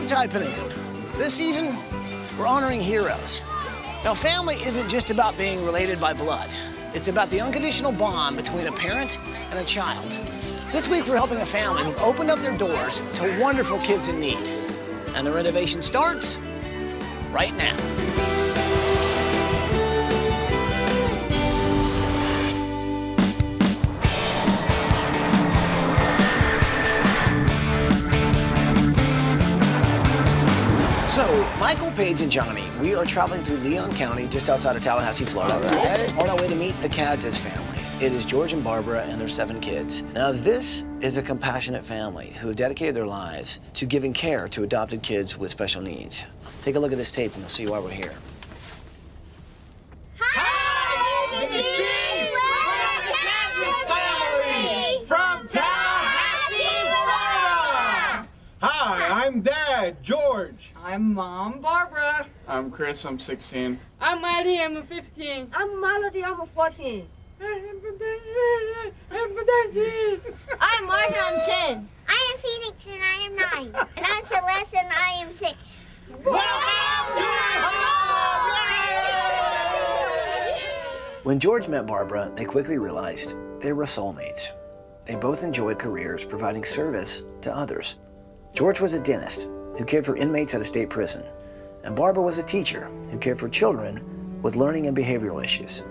Hogtie Pennington. This season, we're honoring heroes. Now, family isn't just about being related by blood. It's about the unconditional bond between a parent and a child. This week, we're helping a family who've opened up their doors to wonderful kids in need. And the renovation starts right now. So, Michael, Paige, and Johnny, we are traveling through Leon County, just outside of Tallahassee, Florida, on our way to meet the Kadzis family. It is George and Barbara and their 7 kids. Now, this is a compassionate family who have dedicated their lives to giving care to adopted kids with special needs. Take a look at this tape and you'll see why we're here. Hi, we're the Kadzis family from Tallahassee, Florida. Hi, I'm Dad, George. I'm Mom, Barbara. I'm Chris, I'm 16. I'm Maddie, I'm 15. I'm Melody, I'm 14. I'm Martha, I'm 10. I am Phoenix, and I am 9. And I'm Celeste, and I am 6. When George met Barbara, they quickly realized they were soulmates. They both enjoyed careers providing service to others. George was a dentist who cared for inmates at a state prison, and Barbara was a teacher who cared for children with learning and behavioral issues.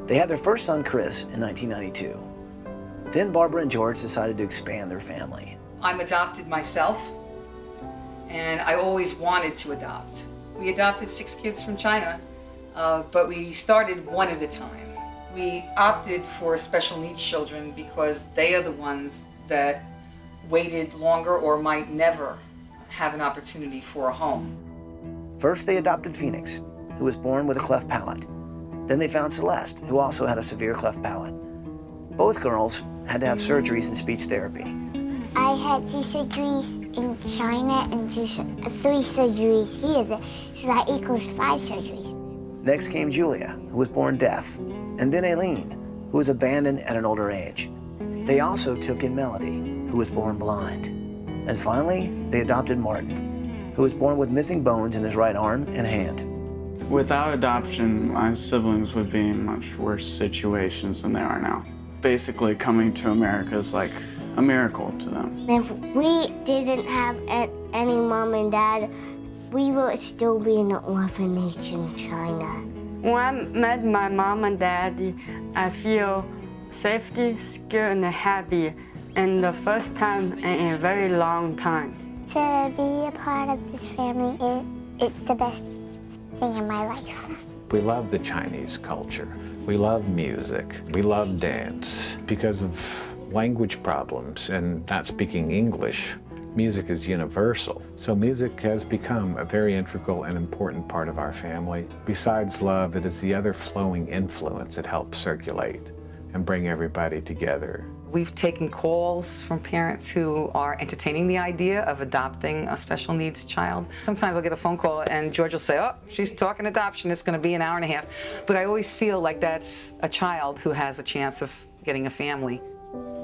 They had their first son, Chris, in 1992. Then Barbara and George decided to expand their family. I'm adopted myself, and I always wanted to adopt. We adopted 6 kids from China, but we started one at a time. We opted for special needs children because they are the ones that waited longer or might never have an opportunity for a home. First, they adopted Phoenix, who was born with a cleft palate. Then they found Celeste, who also had a severe cleft palate. Both girls had to have surgeries and speech therapy. I had 2 surgeries in China and 3 surgeries here, so that equals 5 surgeries. Next came Julia, who was born deaf, and then Aileen, who was abandoned at an older age. They also took in Melody, who was born blind. And finally, they adopted Martin, who was born with missing bones in his right arm and hand. Without adoption, my siblings would be in much worse situations than they are now. Basically, coming to America is like a miracle to them. If we didn't have any mom and dad, we would still be in an orphanage in China. When I met my mom and daddy, I feel safety, secure, and happy. And the first time in a very long time. To be a part of this family, it's the best thing in my life. We love the Chinese culture. We love music. We love dance. Because of language problems and not speaking English, music is universal. So music has become a very integral and important part of our family. Besides love, it is the other flowing influence that helps circulate and bring everybody together. We've taken calls from parents who are entertaining the idea of adopting a special needs child. Sometimes I'll get a phone call and George will say, oh, she's talking adoption, it's gonna be an hour and a half. But I always feel like that's a child who has a chance of getting a family.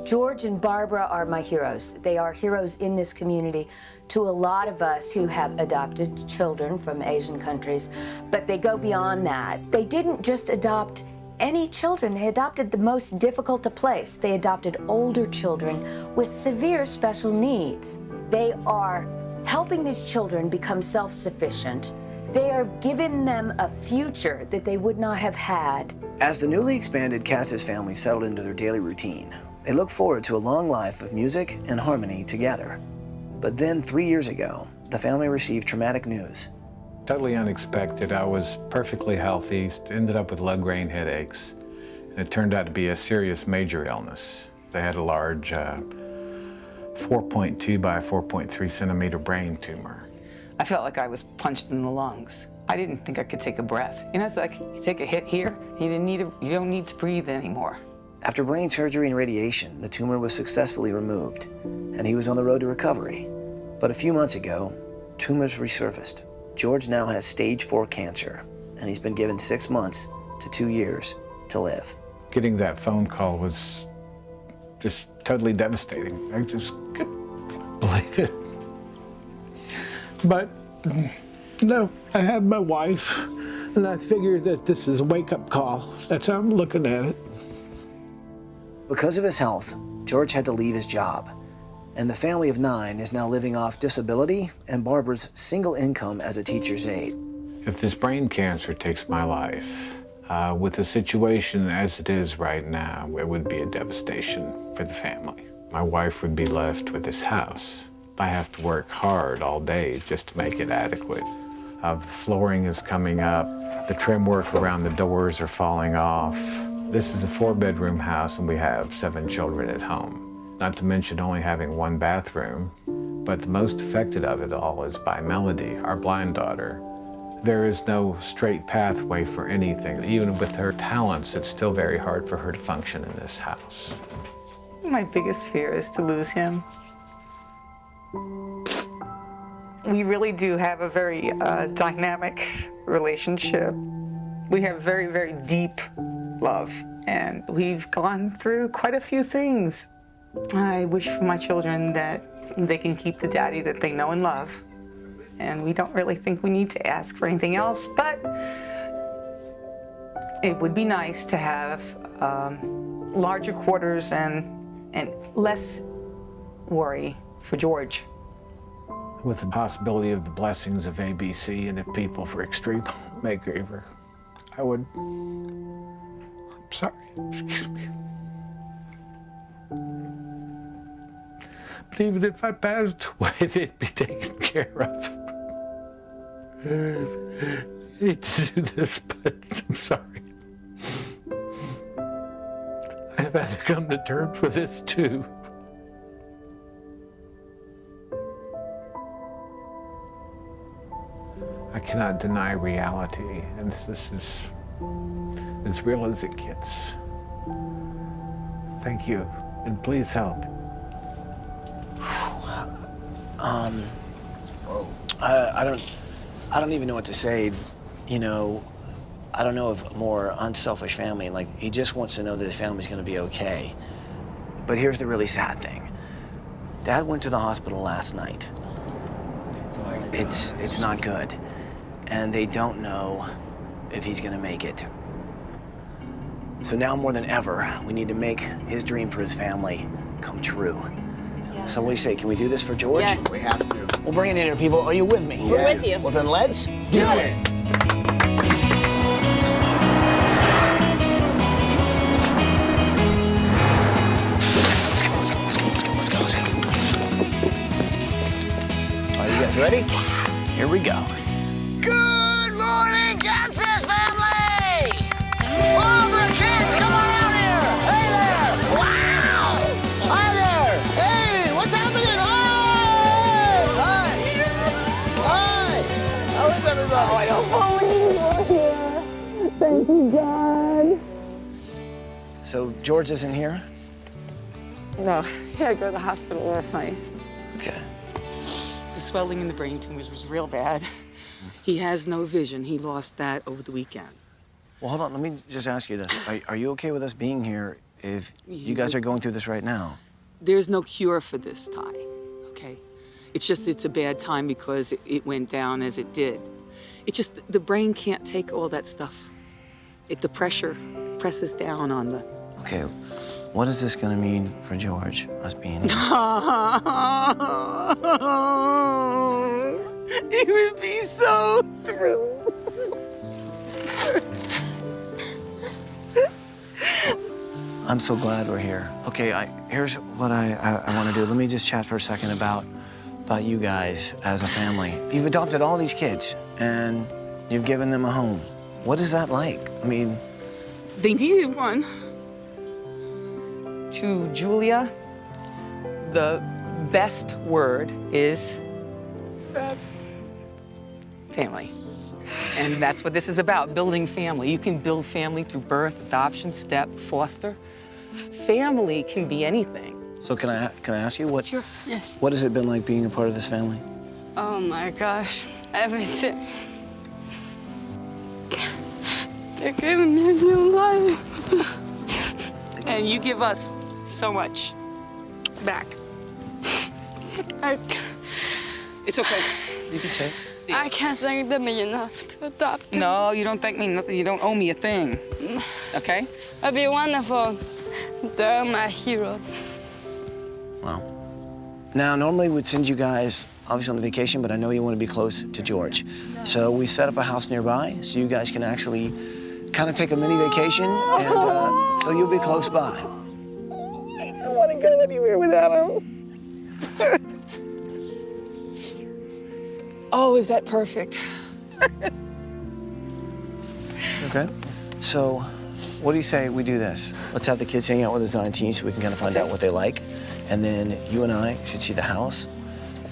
George and Barbara are my heroes. They are heroes in this community to a lot of us who have adopted children from Asian countries, but they go beyond that. They didn't just adopt any children, they adopted the most difficult to place. They adopted older children with severe special needs. They are helping these children become self-sufficient. They are giving them a future that they would not have had. As the newly expanded Kadzis family settled into their daily routine, they look forward to a long life of music and harmony together. But then 3 years ago, the family received traumatic news. Totally unexpected. I was perfectly healthy, ended up with low-grade headaches, and it turned out to be a serious major illness. They had a large 4.2 by 4.3 centimeter brain tumor. I felt like I was punched in the lungs. I didn't think I could take a breath. You know, it's like you take a hit here, you don't need to breathe anymore. After brain surgery and radiation, the tumor was successfully removed, and he was on the road to recovery. But a few months ago, tumors resurfaced. George now has stage 4 cancer, and he's been given 6 months to 2 years to live. Getting that phone call was just totally devastating. I just couldn't believe it. But no, I have my wife, and I figure that this is a wake-up call. That's how I'm looking at it. Because of his health, George had to leave his job, and the family of 9 is now living off disability and Barbara's single income as a teacher's aide. If this brain cancer takes my life, with the situation as it is right now, it would be a devastation for the family. My wife would be left with this house. I have to work hard all day just to make it adequate. The flooring is coming up. The trim work around the doors are falling off. This is a 4-bedroom house and we have 7 children at home. Not to mention only having 1 bathroom, but the most affected of it all is by Melody, our blind daughter. There is no straight pathway for anything. Even with her talents, it's still very hard for her to function in this house. My biggest fear is to lose him. We really do have a very dynamic relationship. We have very, very deep love, and we've gone through quite a few things. I wish for my children that they can keep the daddy that they know and love. And we don't really think we need to ask for anything else, but it would be nice to have larger quarters and less worry for George. With the possibility of the blessings of ABC and the people for Extreme Makeover, I would, I'm sorry, excuse me. But even if I passed away, they'd be taken care of. I hate to do this, but I'm sorry. I've had to come to terms with this too. I cannot deny reality, and this is as real as it gets. Thank you, and please help. I don't even know what to say. You know, I don't know of a more unselfish family. Like, he just wants to know that his family's gonna be okay. But here's the really sad thing. Dad went to the hospital last night. It's not good. And they don't know if he's gonna make it. So now more than ever, we need to make his dream for his family come true. Yeah. So what do you say, can we do this for George? Yes. We have to. We'll bring it in here, people. Are you with me? We're with you. Well then let's do it. Let's go. Are you guys ready? Here we go. Good morning, Kadzis family! Barbara, kids, come on out here! Hey there! Wow! Hi there! Hey, what's happening? Hi! Hi! How is everybody? Oh, I don't know anymore. Thank you, God. So George isn't here? No, he had to go to the hospital last night. Okay. The swelling in the brain tumors was real bad. He has no vision. He lost that over the weekend. Well, hold on. Let me just ask you this. Are you okay with us being here if you guys are going through this right now? There's no cure for this, Ty, okay? It's just, it's a bad time because it went down as it did. It's just, the brain can't take all that stuff. The pressure presses down on the... Okay. What is this going to mean for George, us being here? He would be so thrilled. I'm so glad we're here. Okay, here's what I want to do. Let me just chat for a second about you guys as a family. You've adopted all these kids, and you've given them a home. What is that like? I mean... They needed one. To Julia, the best word is family. And that's what this is about, building family. You can build family through birth, adoption, step, foster. Family can be anything. So can I ask you what? Sure, yes. What has it been like being a part of this family? Oh my gosh, everything. They're giving me a new life. And you give us so much back. It's okay. You can say it. I can't thank them enough to adopt them. No, you don't thank me nothing. You don't owe me a thing. Okay? It'd be wonderful. They're my hero. Wow. Now, normally we'd send you guys obviously on the vacation, but I know you want to be close to George. So we set up a house nearby so you guys can actually kind of take a mini vacation, and so you'll be close by. I don't want to go anywhere without him. Oh, is that perfect? Okay. So what do you say we do this? Let's have the kids hang out with us 19 so we can kind of find out what they like. And then you and I should see the house.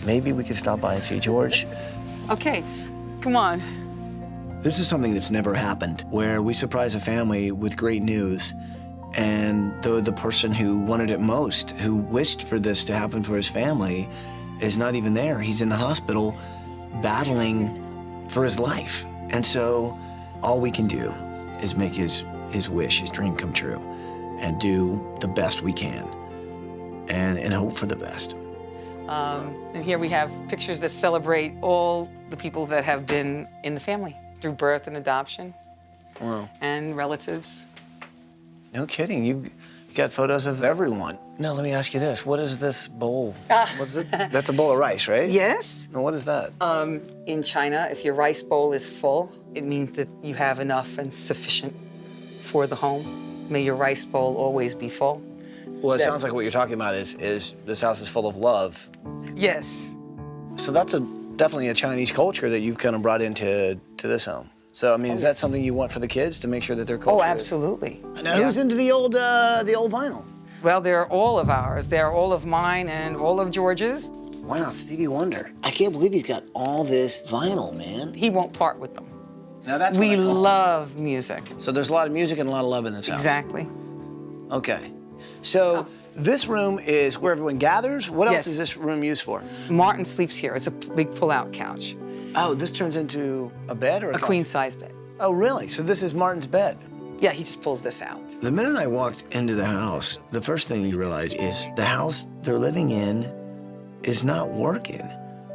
Maybe we could stop by and see George. Okay, come on. This is something that's never happened, where we surprise a family with great news, and the person who wanted it most, who wished for this to happen for his family, is not even there. He's in the hospital battling for his life. And so all we can do is make his wish, his dream come true, and do the best we can, and hope for the best. And here we have pictures that celebrate all the people that have been in the family through birth and adoption. Wow. And relatives. No kidding, you got photos of everyone. Now let me ask you this, what is this bowl? What's it? That's a bowl of rice, right? Yes. Now what is that? In China, if your rice bowl is full, it means that you have enough and sufficient for the home. May your rice bowl always be full. Well, it sounds like what you're talking about is this house is full of love. Yes. So that's definitely a Chinese culture that you've kind of brought into this home. So I mean, is that something you want for the kids to make sure that their culture? Oh, absolutely. Now, who's into the old vinyl? Well, they're all of ours. They're all of mine and all of George's. Wow, Stevie Wonder. I can't believe he's got all this vinyl, man. He won't part with them. Now that's We love music. So there's a lot of music and a lot of love in this house. Exactly. Okay. So this room is where everyone gathers. What else Yes. is this room used for? Martin sleeps here. It's a big pull-out couch. Oh, this turns into a bed or A queen-size bed. Oh, really? So this is Martin's bed. Yeah, he just pulls this out. The minute I walked into the house, the first thing you realize is the house they're living in is not working.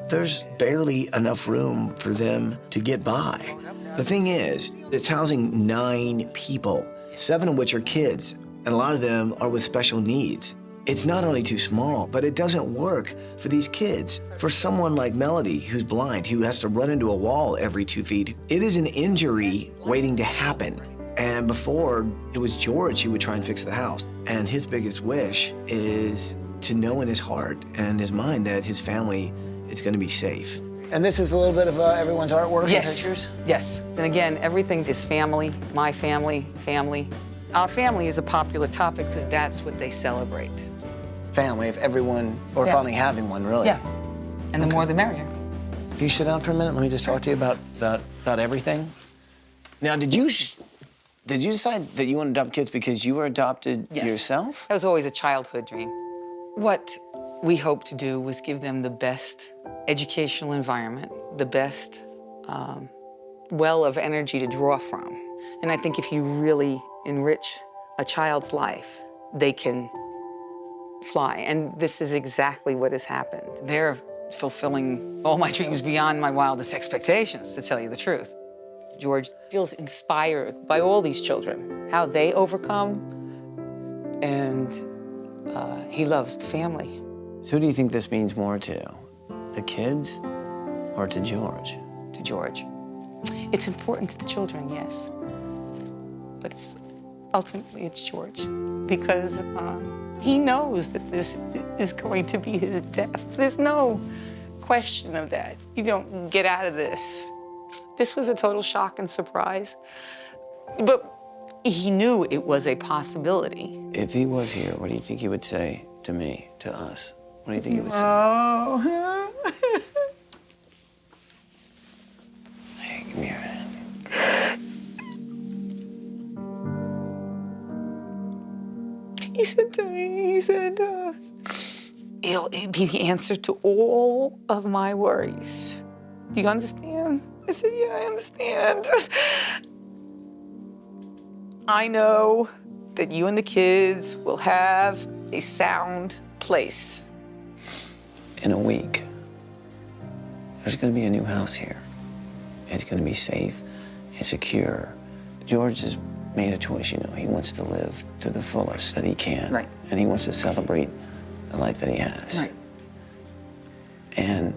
There's barely enough room for them to get by. The thing is, it's housing 9 people, 7 of which are kids, and a lot of them are with special needs. It's not only too small, but it doesn't work for these kids. For someone like Melody, who's blind, who has to run into a wall every 2 feet, it is an injury waiting to happen. And before it was George who would try and fix the house. And his biggest wish is to know in his heart and his mind that his family is going to be safe. And this is a little bit of everyone's artwork Yes. and pictures? Yes. And again, everything is family, my family, family. Our family is a popular topic because that's what they celebrate. Family of everyone, or Yeah. finally having one, really. Yeah. And the more the merrier. Can you sit down for a minute? Let me just talk to you about everything. Now, did you decide that you want to adopt kids because you were adopted Yes. yourself? That was always a childhood dream. What we hoped to do was give them the best educational environment, the best well of energy to draw from. And I think if you really enrich a child's life, they can fly. And this is exactly what has happened. They're fulfilling all my dreams beyond my wildest expectations, to tell you the truth. George feels inspired by all these children, how they overcome, and he loves the family. So who do you think this means more to? The kids or to George? To George. It's important to the children, yes. But ultimately it's George, because he knows that this is going to be his death. There's no question of that. You don't get out of this. This was a total shock and surprise, but he knew it was a possibility. If he was here, what do you think he would say to me, to us? What do you think he would say? Oh. Hey, give me your hand. He said to me, it'll be the answer to all of my worries. Do you understand? I said, yeah, I understand. I know that you and the kids will have a sound place. In a week. There's going to be a new house here. It's going to be safe and secure. George has made a choice, you know. He wants to live to the fullest that he can. Right. And he wants to celebrate the life that he has. Right. And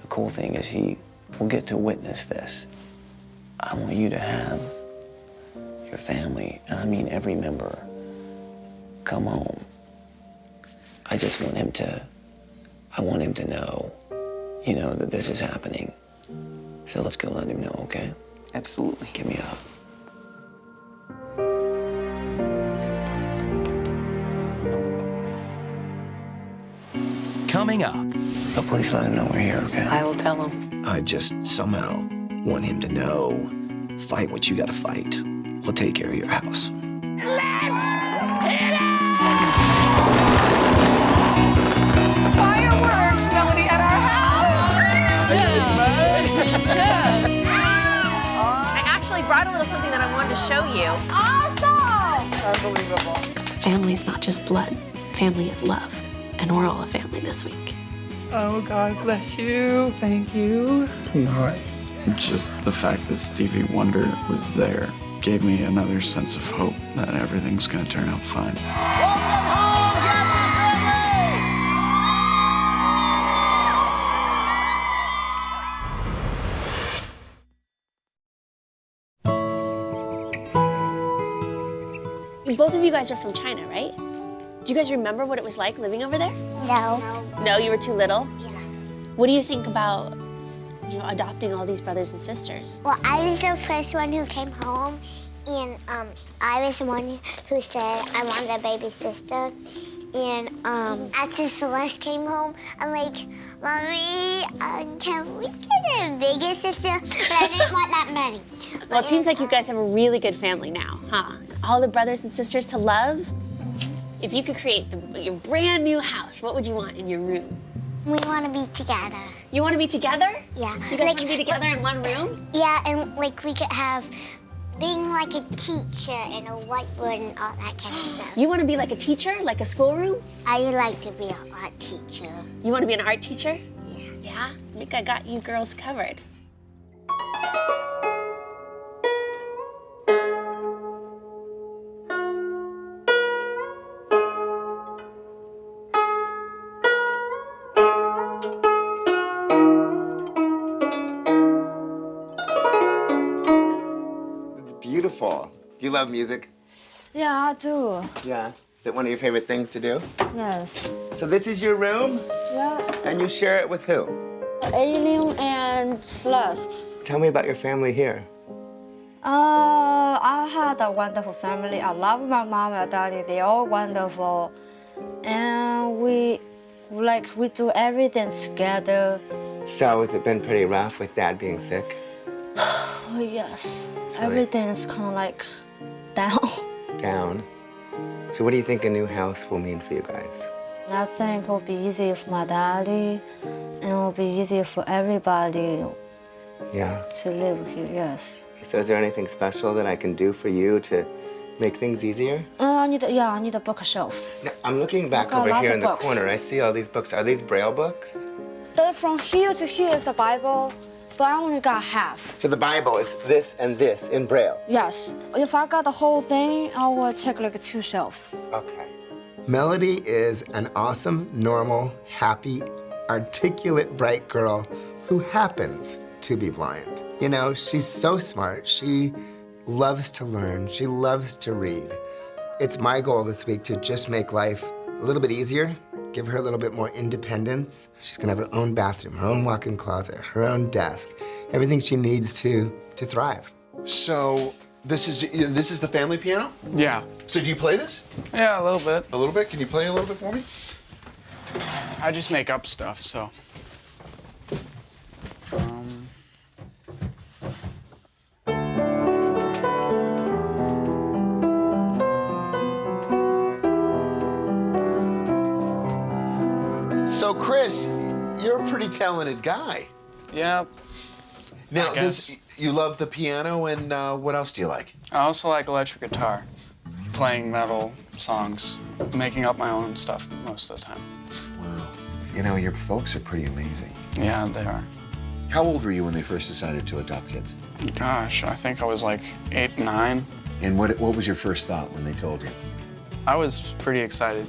the cool thing is he will get to witness this. I want you to have your family, and I mean every member, come home. I just want him to, I want him to know, you know, that this is happening. So let's go let him know, okay? Absolutely. Give me a hug. Coming up. Oh, please let him know we're here, okay? I will tell him. I just somehow want him to know, fight what you gotta fight. We'll take care of your house. Fireworks, Melody, at our house! I actually brought a little something that I wanted to show you. Unbelievable. Family's not just blood. Family is love. And we're all a family this week. Oh, God bless you. Thank you. You all right? Just the fact that Stevie Wonder was there gave me another sense of hope that everything's gonna turn out fine. Both of you guys are from China, right? Do you guys remember what it was like living over there? No. No, you were too little? Yeah. What do you think about, you know, adopting all these brothers and sisters? Well, I was the first one who came home, and I was the one who said I wanted a baby sister. And after Celeste came home, I'm like, Mommy, can we get a bigger sister? But I didn't want that many. Well, it seems like you guys have a really good family now, huh? All the brothers and sisters to love. If you could create your brand new house, what would you want in your room? We want to be together. You want to be together? Yeah. You guys want to be together in one room? Yeah, and like we could have being like a teacher and a whiteboard and all that kind of stuff. You want to be like a teacher, like a schoolroom? I would like to be an art teacher. You want to be an art teacher? Yeah. Yeah? I think I got you girls covered. Beautiful. Do you love music? Yeah, I do. Yeah. Is it one of your favorite things to do? Yes. So this is your room? Yeah. And you share it with who? Aileen and Celeste. Tell me about your family here. I had a wonderful family. I love my mom and daddy. They're all wonderful. And we do everything together. So has it been pretty rough with Dad being sick? Oh, yes. Really- Everything is kind of like down. Down. So what do you think a new house will mean for you guys? I think it will be easier for my daddy, and it will be easier for everybody Yeah. to live here, yes. So is there anything special that I can do for you to make things easier? I need the bookshelves. Now, I'm looking back I've got over lots here of in the books. corner. I see all these books. Are these Braille books? From here to here is the Bible, but I only got half. So the Bible is this and this in Braille? Yes. If I got the whole thing, I would take like 2 shelves. Okay. Melody is an awesome, normal, happy, articulate, bright girl who happens to be blind. You know, she's so smart. She loves to learn. She loves to read. It's my goal this week to just make life a little bit easier, give her a little bit more independence. She's gonna have her own bathroom, her own walk-in closet, her own desk, everything she needs to thrive. So this is the family piano? Yeah. So do you play this? Yeah, a little bit. A little bit? Can you play a little bit for me? I just make up stuff, so. So Chris, you're a pretty talented guy. Yeah. Now, I guess. you love the piano, and what else do you like? I also like electric guitar, playing metal songs, making up my own stuff most of the time. Wow. You know, your folks are pretty amazing. Yeah, they are. How old were you when they first decided to adopt kids? Gosh, I think I was like 8, 9. And what was your first thought when they told you? I was pretty excited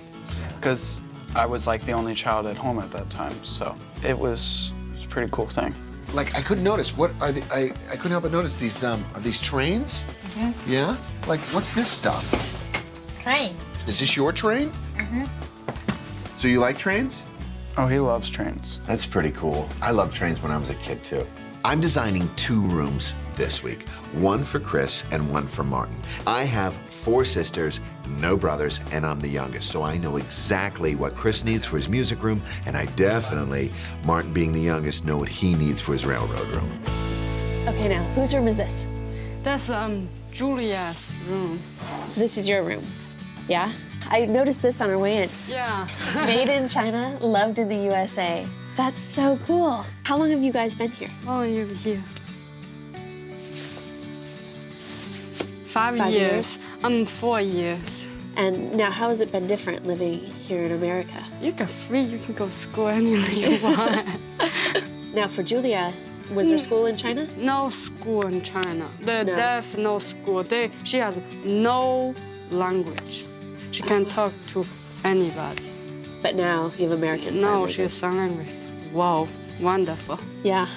because I was like the only child at home at that time, so it was a pretty cool thing. Like, I couldn't notice. What are they, I couldn't help but notice these, are these trains? Mhm. Yeah? Like, what's this stuff? Train. Is this your train? Mhm. So you like trains? Oh, he loves trains. That's pretty cool. I loved trains when I was a kid, too. I'm designing 2 rooms this week, one for Chris and one for Martin. I have 4 sisters, no brothers, and I'm the youngest, so I know exactly what Chris needs for his music room, and I definitely, Martin being the youngest, know what he needs for his railroad room. Okay, now, whose room is this? That's Julia's room. So this is your room, yeah? I noticed this on our way in. Yeah. Made in China, loved in the USA. That's so cool. How long have you guys been here? Oh, you're here. 5 5 years. 4 years. And now, how has it been different living here in America? You can go to school anywhere you want. Now, for Julia, was there school in China? No school in China. They're deaf, no school. She has no language. She can't talk to anybody. But now you have American sign No, language. she has sign language. Wow, wonderful. Yeah.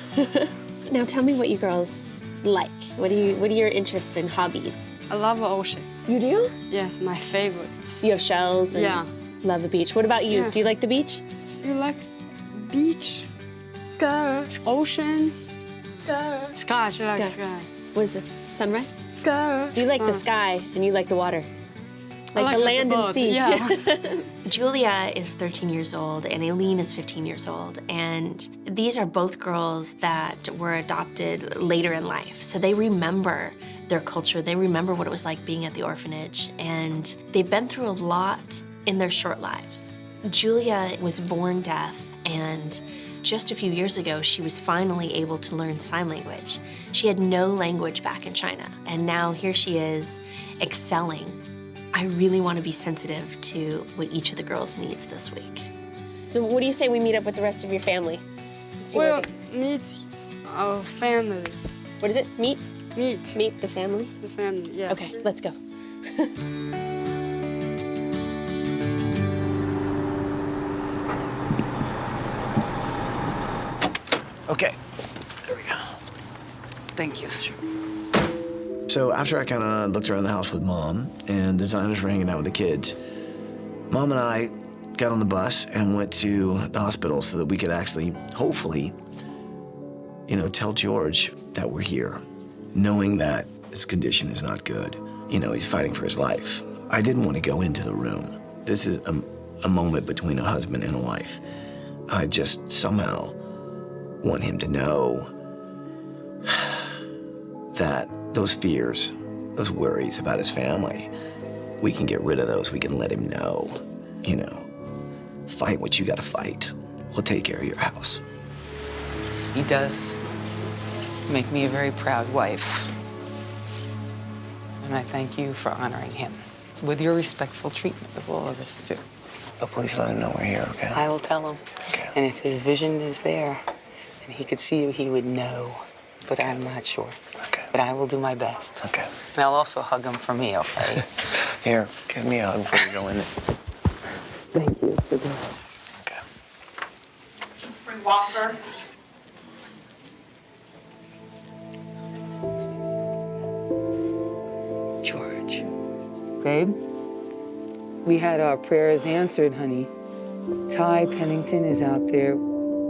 Now tell me what you girls like. What are your interests and hobbies? I love the ocean. You do? Yes, my favorite. You have shells and Yeah. love the beach. What about you? Yeah. Do you like the beach? You like beach? Girl. Ocean? Girl. Sky, she likes sky. What is this? Sunrise? Girl. You like the sky and you like the water. Like the land and both, sea. Yeah. Julia is 13 years old and Aileen is 15 years old. And these are both girls that were adopted later in life. So they remember their culture. They remember what it was like being at the orphanage. And they've been through a lot in their short lives. Julia was born deaf, and just a few years ago, she was finally able to learn sign language. She had no language back in China, and now here she is excelling. I really want to be sensitive to what each of the girls needs this week. So what do you say we meet up with the rest of your family? See Well, what meet our family. what is it? Meet? Meet Meet the family? the family, yeah. Okay, let's go. Okay, there we go. Thank you. So after I kind of looked around the house with Mom and the designers were hanging out with the kids, Mom and I got on the bus and went to the hospital so that we could actually, hopefully, tell George that we're here, knowing that his condition is not good. He's fighting for his life. I didn't want to go into the room. This is a moment between a husband and a wife. I just somehow want him to know that those fears, those worries about his family, we can get rid of those. We can let him know, fight what you gotta fight. We'll take care of your house. He does make me a very proud wife. And I thank you for honoring him with your respectful treatment of all of us, too. Oh, please let him know we're here, okay? I will tell him. Okay. And if his vision is there and he could see you, he would know. But I'm not sure. Okay. But I will do my best. Okay. And I'll also hug him for me, okay? Here, give me a hug before you go in there. Thank you for that. Okay. Bring Walkers. George. Babe, we had our prayers answered, honey. Ty Pennington is out there.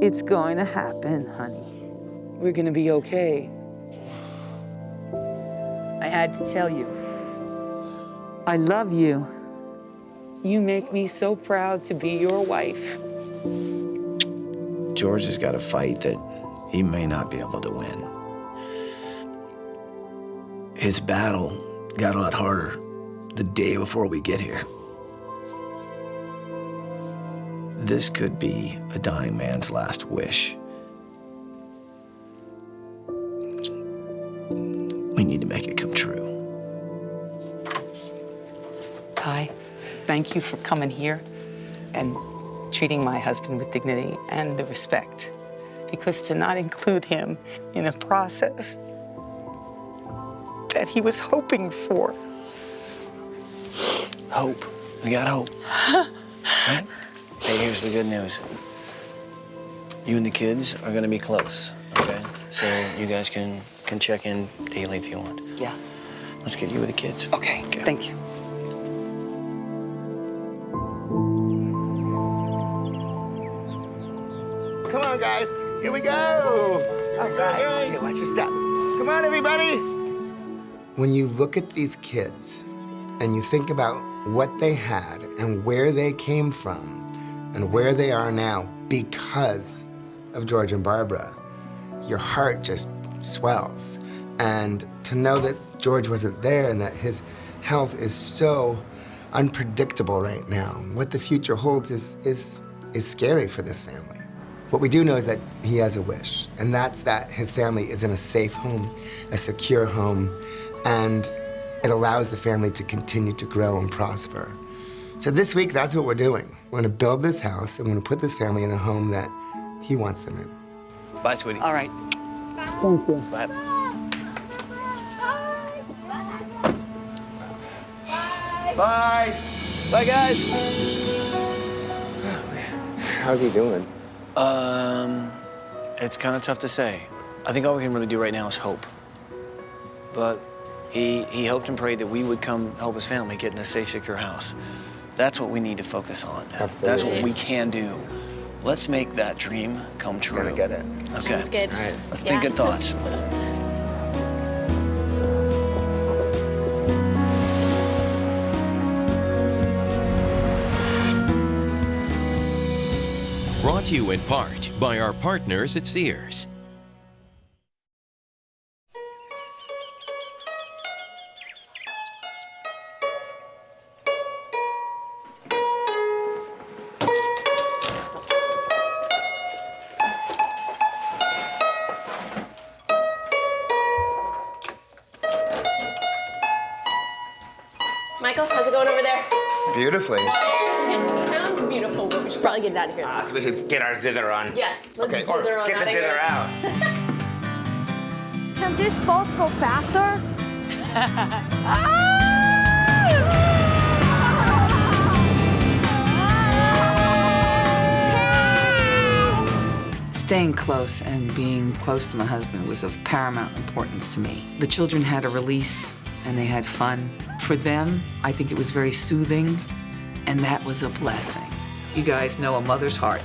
It's going to happen, honey. We're going to be okay. I had to tell you. I love you. You make me so proud to be your wife. George has got a fight that he may not be able to win. His battle got a lot harder the day before we get here. This could be a dying man's last wish. We need to make it come true. Ty, thank you for coming here and treating my husband with dignity and the respect. because to not include him in a process that he was hoping for. Hope. We got hope. Right? Hey, here's the good news. You and the kids are gonna be close, okay? So you guys can check in daily if you want. Yeah. Let's get you with the kids. Okay, thank you. Come on, guys. Here we go. All right. Okay, watch your step. Come on, everybody. When you look at these kids and you think about what they had and where they came from and where they are now because of George and Barbara, your heart just swells. And to know that George wasn't there and that his health is so unpredictable right now, what the future holds is scary for this family. What we do know is that he has a wish, and that's that his family is in a safe home, a secure home, and it allows the family to continue to grow and prosper. So this week, that's what we're doing. We're gonna build this house, and we're gonna put this family in a home that he wants them in. Bye, sweetie. All right. Thank you. Bye. Bye. Bye, guys. How's he doing? It's kind of tough to say. I think all we can really do right now is hope. But he hoped and prayed that we would come help his family get in a safe, secure house. That's what we need to focus on. Absolutely. That's what we can do. Let's make that dream come true. Gonna get it. Okay. Sounds good. All right. Let's think good thoughts. Brought to you in part by our partners at Sears. Michael, how's it going over there? Beautifully. It sounds beautiful, but we should probably get out of here. So we should get our zither on. Yes, let's Okay, or zither on get out the of zither here. out. Can this boat go faster? Staying close and being close to my husband was of paramount importance to me. The children had a release and they had fun. For them, I think it was very soothing, and that was a blessing. You guys know a mother's heart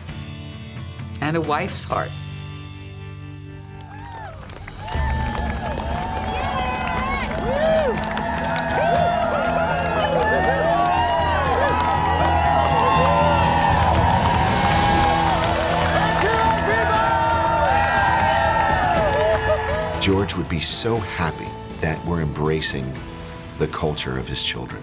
and a wife's heart. George would be so happy that we're embracing the culture of his children,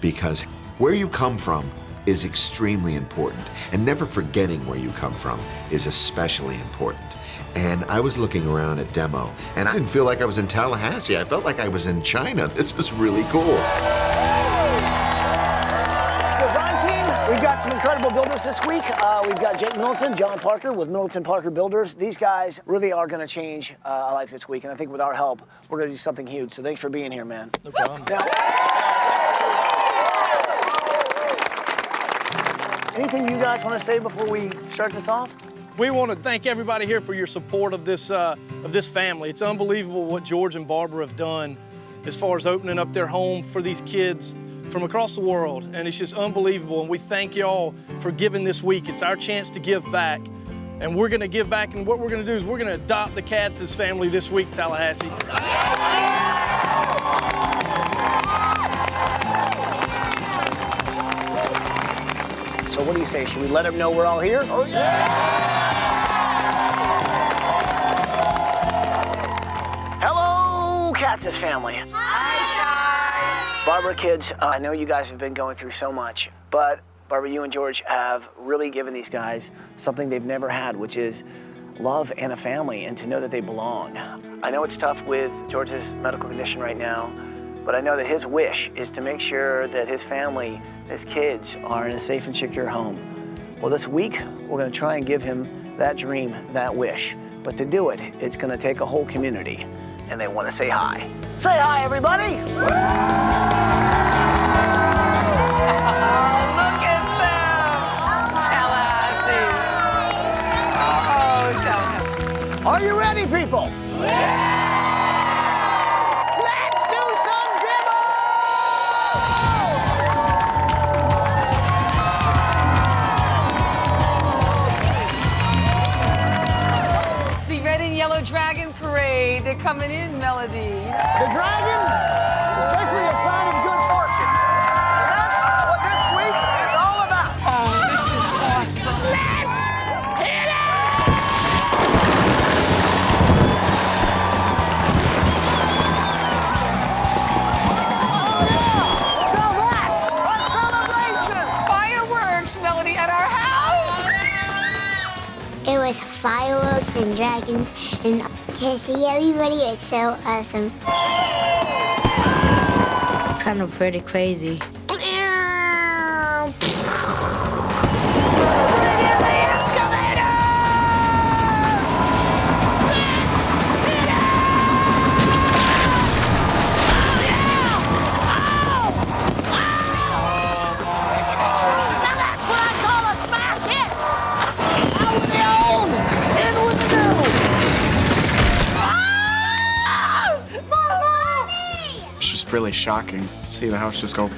because where you come from is extremely important, and never forgetting where you come from is especially important. And I was looking around at demo, and I didn't feel like I was in Tallahassee. I felt like I was in China. This is really cool. Design team, we've got some incredible builders this week. We've got Jake Middleton, John Parker with Middleton Parker Builders. These guys really are going to change our lives this week, and I think with our help, we're going to do something huge. So thanks for being here, man. No problem. Now, anything you guys want to say before we start this off? We want to thank everybody here for your support of this family. It's unbelievable what George and Barbara have done as far as opening up their home for these kids from across the world, and it's just unbelievable, and we thank y'all for giving this week. It's our chance to give back, and we're gonna give back, and what we're gonna do is we're gonna adopt the Kadzis family this week, Tallahassee. So what do you say? Should we let them know we're all here? Oh, yeah! Hello, Kadzis family. Barbara, kids, I know you guys have been going through so much, but Barbara, you and George have really given these guys something they've never had, which is love and a family, and to know that they belong. I know it's tough with George's medical condition right now, but I know that his wish is to make sure that his family, his kids, are in a safe and secure home. Well, this week, we're gonna try and give him that dream, that wish. But to do it, it's gonna take a whole community, and they wanna say hi. Say hi, everybody! Look at them! Tallahassee! Oh, Tallahassee. Are you ready, people? Yeah! Let's do some demo! The red and yellow dragon parade. They're coming in, Melody. The dragon is basically a sign of good fortune. And that's what this week is all about. Oh, this is awesome. Let's hit it! Fireworks, Melody, at our house. It was fireworks and dragons, and to see everybody is so awesome. It's kind of pretty crazy. It's just really shocking to see the house just go,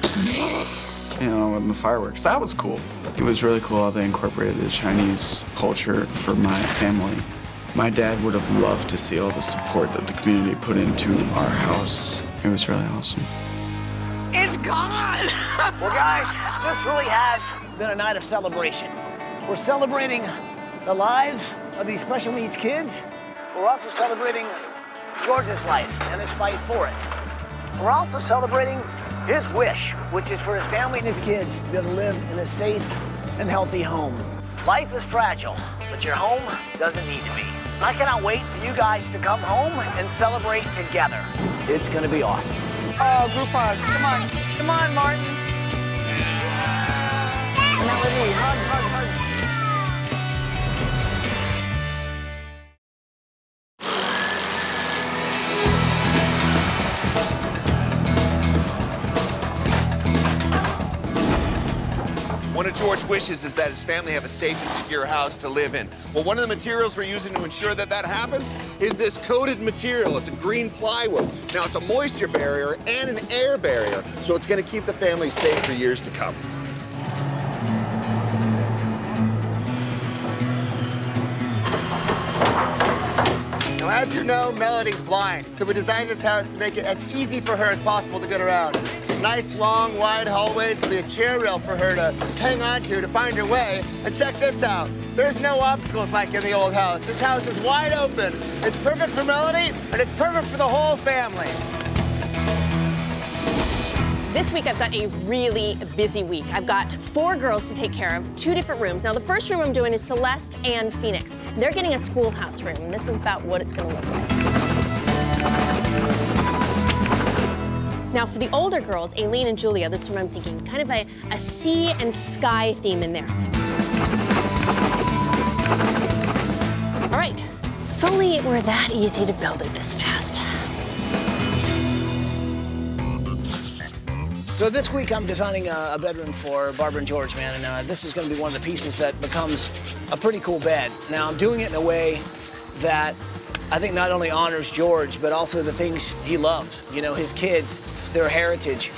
you know, with the fireworks. That was cool. It was really cool how they incorporated the Chinese culture for my family. My dad would have loved to see all the support that the community put into our house. It was really awesome. It's gone! Well, guys, this really has been a night of celebration. We're celebrating the lives of these special needs kids. We're also celebrating George's life and his fight for it. We're also celebrating his wish, which is for his family and his kids to be able to live in a safe and healthy home. Life is fragile, but your home doesn't need to be. And I cannot wait for you guys to come home and celebrate together. It's gonna be awesome. Oh, group hug. Come on. Come on, Martin. Melody, hug, hug, hug. One of George's wishes is that his family have a safe and secure house to live in. Well, one of the materials we're using to ensure that that happens is this coated material. It's a green plywood. Now, it's a moisture barrier and an air barrier, so it's gonna keep the family safe for years to come. Now, as you know, Melody's blind, so we designed this house to make it as easy for her as possible to get around. Nice, long, wide hallways. There'll be a chair rail for her to hang on to find her way. And check this out. There's no obstacles like in the old house. This house is wide open. It's perfect for Melody, and it's perfect for the whole family. This week I've got a really busy week. I've got 4 girls to take care of, 2 different rooms. Now the first room I'm doing is Celeste and Phoenix. They're getting a schoolhouse room, and this is about what it's gonna look like. Now for the older girls, Aileen and Julia, this is what I'm thinking, kind of a sea and sky theme in there. All right, if only it were that easy to build it this fast. So this week I'm designing a bedroom for Barbara and George, man, and this is gonna be one of the pieces that becomes a pretty cool bed. Now I'm doing it in a way that I think not only honors George, but also the things he loves. You know, his kids, their heritage.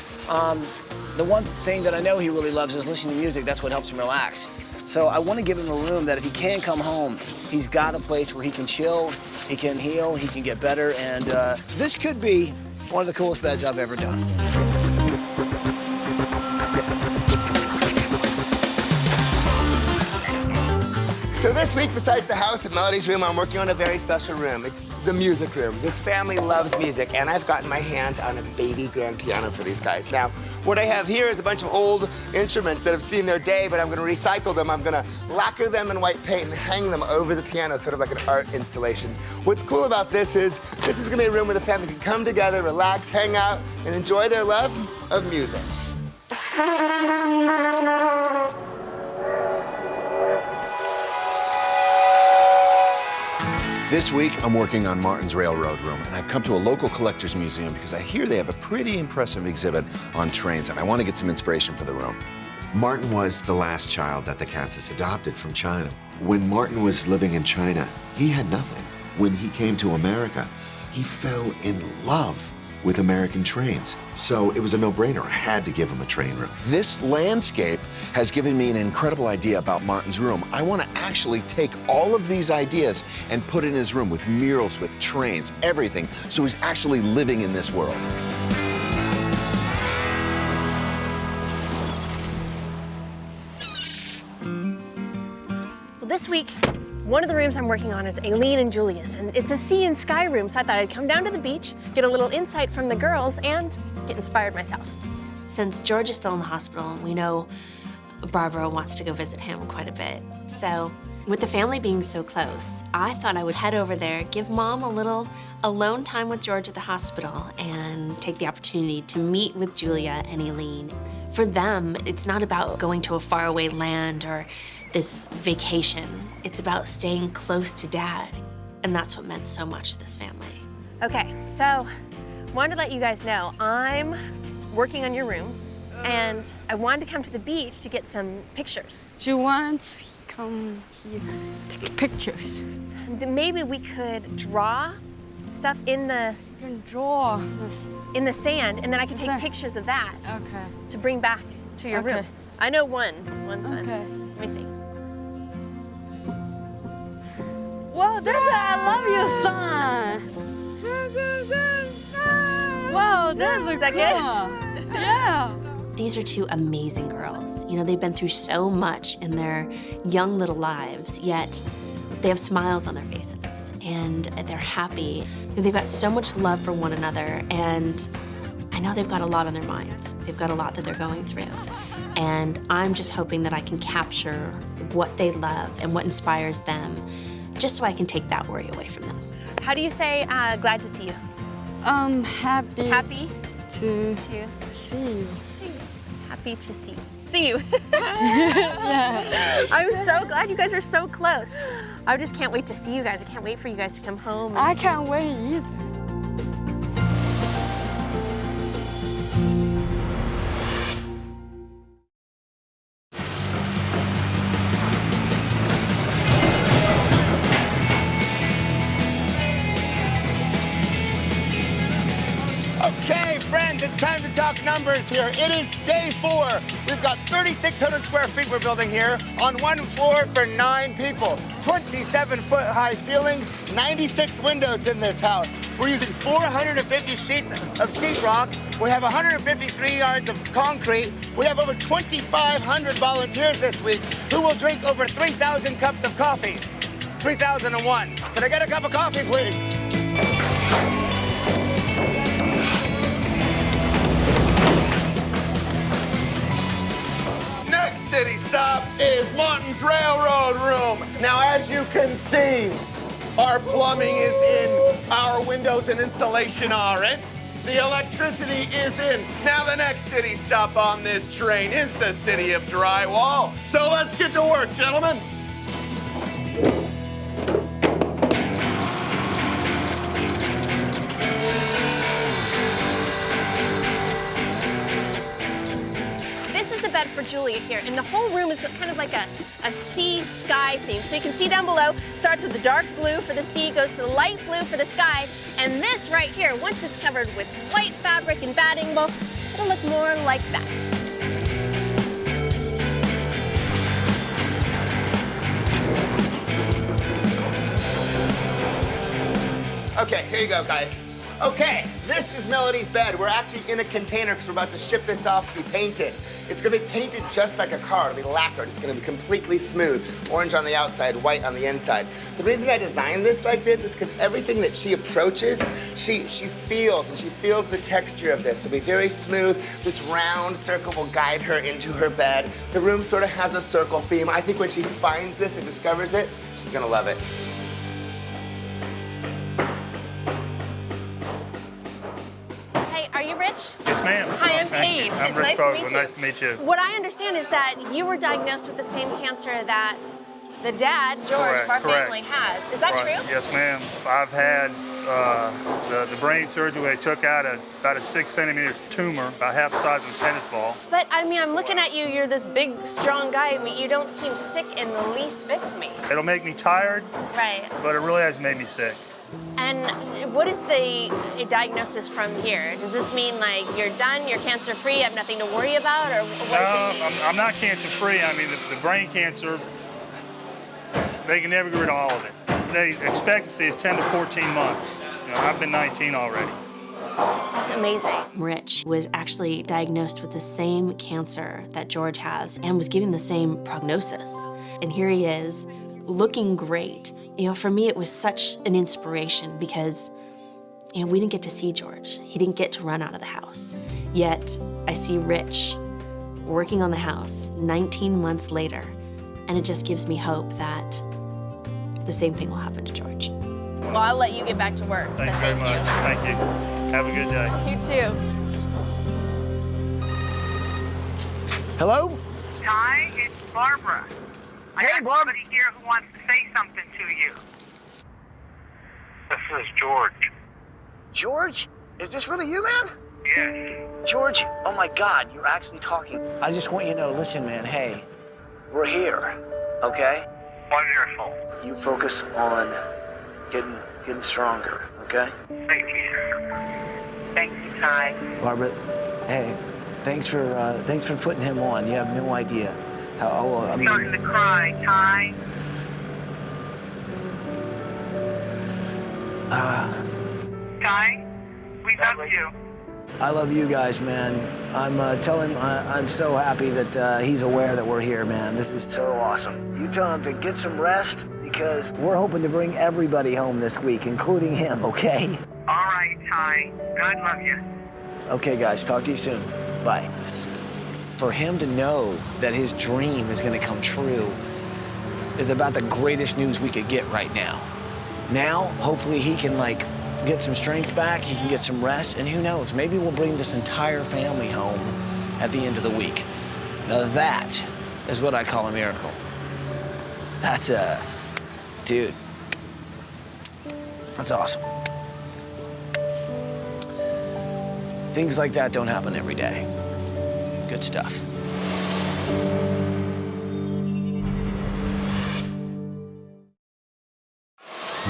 The one thing that I know he really loves is listening to music. That's what helps him relax. So I want to give him a room that if he can come home, he's got a place where he can chill, he can heal, he can get better, and this could be one of the coolest beds I've ever done. So this week, besides the house and Melody's room, I'm working on a very special room. It's the music room. This family loves music, and I've gotten my hands on a baby grand piano for these guys. Now, what I have here is a bunch of old instruments that have seen their day, but I'm gonna recycle them. I'm gonna lacquer them in white paint and hang them over the piano, sort of like an art installation. What's cool about this is gonna be a room where the family can come together, relax, hang out, and enjoy their love of music. This week, I'm working on Martin's Railroad Room, and I've come to a local collector's museum because I hear they have a pretty impressive exhibit on trains, and I want to get some inspiration for the room. Martin was the last child that the Kadzis adopted from China. When Martin was living in China, he had nothing. When he came to America, he fell in love with American trains. So it was a no-brainer. I had to give him a train room. This landscape has given me an incredible idea about Martin's room. I want to actually take all of these ideas and put it in his room with murals, with trains, everything, so he's actually living in this world. So this week, one of the rooms I'm working on is Aileen and Julia's, and it's a sea and sky room, so I thought I'd come down to the beach, get a little insight from the girls, and get inspired myself. Since George is still in the hospital, we know Barbara wants to go visit him quite a bit. So with the family being so close, I thought I would head over there, give Mom a little alone time with George at the hospital, and take the opportunity to meet with Julia and Aileen. For them, it's not about going to a faraway land or this vacation. It's about staying close to Dad, and that's what meant so much to this family. Okay, so wanted to let you guys know I'm working on your rooms, and I wanted to come to the beach to get some pictures. Do you want to come here to take pictures? Maybe we could draw stuff in the in the sand, and then I could take pictures of that. Okay. To bring back to your room. I know one sun. Okay. Let me see. Wow, I love your son. Wow, that's a that good. Yeah. These are two amazing girls. You know, they've been through so much in their young little lives, yet they have smiles on their faces, and they're happy. They've got so much love for one another, and I know they've got a lot on their minds. They've got a lot that they're going through. And I'm just hoping that I can capture what they love and what inspires them, just so I can take that worry away from them. How do you say glad to see you? Happy. Happy to see you. See you. Happy to see you. Yeah. I'm so glad you guys are so close. I just can't wait to see you guys. I can't wait for you guys to come home. I can't wait either. Okay, friends, it's time to talk numbers here. It is day 4. We've got 3,600 square feet we're building here on one floor for 9 people. 27-foot high ceilings, 96 windows in this house. We're using 450 sheets of sheetrock. We have 153 yards of concrete. We have over 2,500 volunteers this week who will drink over 3,000 cups of coffee. 3,001. Can I get a cup of coffee, please? City stop is Martin's Railroad Room. Now, as you can see, our plumbing is in, our windows and insulation are in, the electricity is in. Now, the next city stop on this train is the city of drywall. So let's get to work, gentlemen. Bed for Julia here, and the whole room is kind of like a sea sky theme. So you can see down below, starts with the dark blue for the sea, goes to the light blue for the sky, and this right here, once it's covered with white fabric and batting, well, it'll look more like that. Okay, here you go, guys. Okay, this is Melody's bed. We're actually in a container because we're about to ship this off to be painted. It's gonna be painted just like a car. It'll be lacquered. It's gonna be completely smooth. Orange on the outside, white on the inside. The reason I designed this like this is because everything that she approaches, she feels, and she feels the texture of this. It'll be very smooth. This round circle will guide her into her bed. The room sort of has a circle theme. I think when she finds this and discovers it, she's gonna love it. Are you Rich? Yes, ma'am. Hi, I'm Paige. I'm Rich Fogel. Nice to meet you. What I understand is that you were diagnosed with the same cancer that the dad, George, of our family has. Is that true? Yes, ma'am. I've had the brain surgery. They took out about a 6-centimeter tumor, about half the size of a tennis ball. But I mean, I'm looking at you. You're this big, strong guy, but you don't seem sick in the least bit to me. It'll make me tired, Right. but it really hasn't made me sick. And what is the diagnosis from here? Does this mean like you're done, you're cancer-free, you have nothing to worry about, or what does it mean? I'm not cancer-free. I mean, the brain cancer, they can never get rid of all of it. The expectancy is 10 to 14 months. You know, I've been 19 already. That's amazing. Rich was actually diagnosed with the same cancer that George has and was given the same prognosis. And here he is, looking great. You know, for me, it was such an inspiration because, you know, we didn't get to see George. He didn't get to run out of the house. Yet, I see Rich working on the house 19 months later, and it just gives me hope that the same thing will happen to George. Well, I'll let you get back to work. Thank you very much. Thank you. Have a good day. You too. Hello? Ty, it's Barbara. I got somebody here who wants to say something to you. This is George. George? Is this really you, man? Yes. George, oh my God, you're actually talking. I just want you to know, listen, man, hey, we're here, okay? Wonderful. You focus on getting stronger, okay? Thank you. Thank you, Ty. Barbara, hey, thanks for putting him on. You have no idea how I I'm mean. starting to cry, Ty. Ty, we love you. I love you guys, man. Tell him I'm so happy that he's aware that we're here, man. This is so awesome. You tell him to get some rest because we're hoping to bring everybody home this week, including him, okay? All right, Ty. God love you. Okay, guys, talk to you soon. Bye. For him to know that his dream is gonna come true is about the greatest news we could get right now. Now, hopefully he can, like, get some strength back, he can get some rest, and who knows, maybe we'll bring this entire family home at the end of the week. Now that is what I call a miracle. That's dude, that's awesome. Things like that don't happen every day. Good stuff.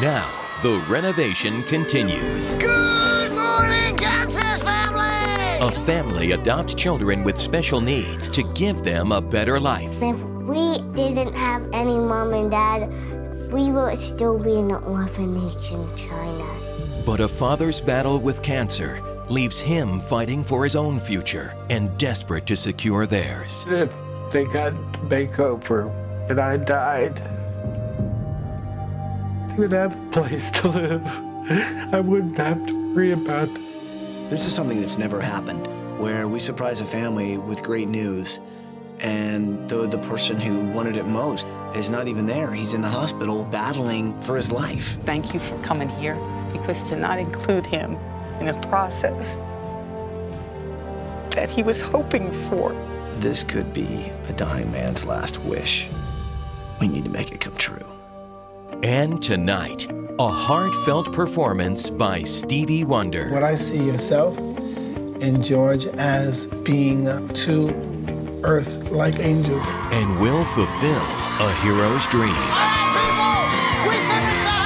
Now, the renovation continues. Good morning, Kadzis family! A family adopts children with special needs to give them a better life. If we didn't have any mom and dad, we would still be in an orphanage in China. But a father's battle with cancer leaves him fighting for his own future and desperate to secure theirs. If they got Makeover and I died, they would have a place to live. I wouldn't have to worry about it. This is something that's never happened, where we surprise a family with great news, and the person who wanted it most is not even there. He's in the hospital battling for his life. Thank you for coming here, because to not include him in a process that he was hoping for. This could be a dying man's last wish. We need to make it come true. And tonight, a heartfelt performance by Stevie Wonder. What I see yourself and George as being two earth-like angels. And will fulfill a hero's dream. We finished the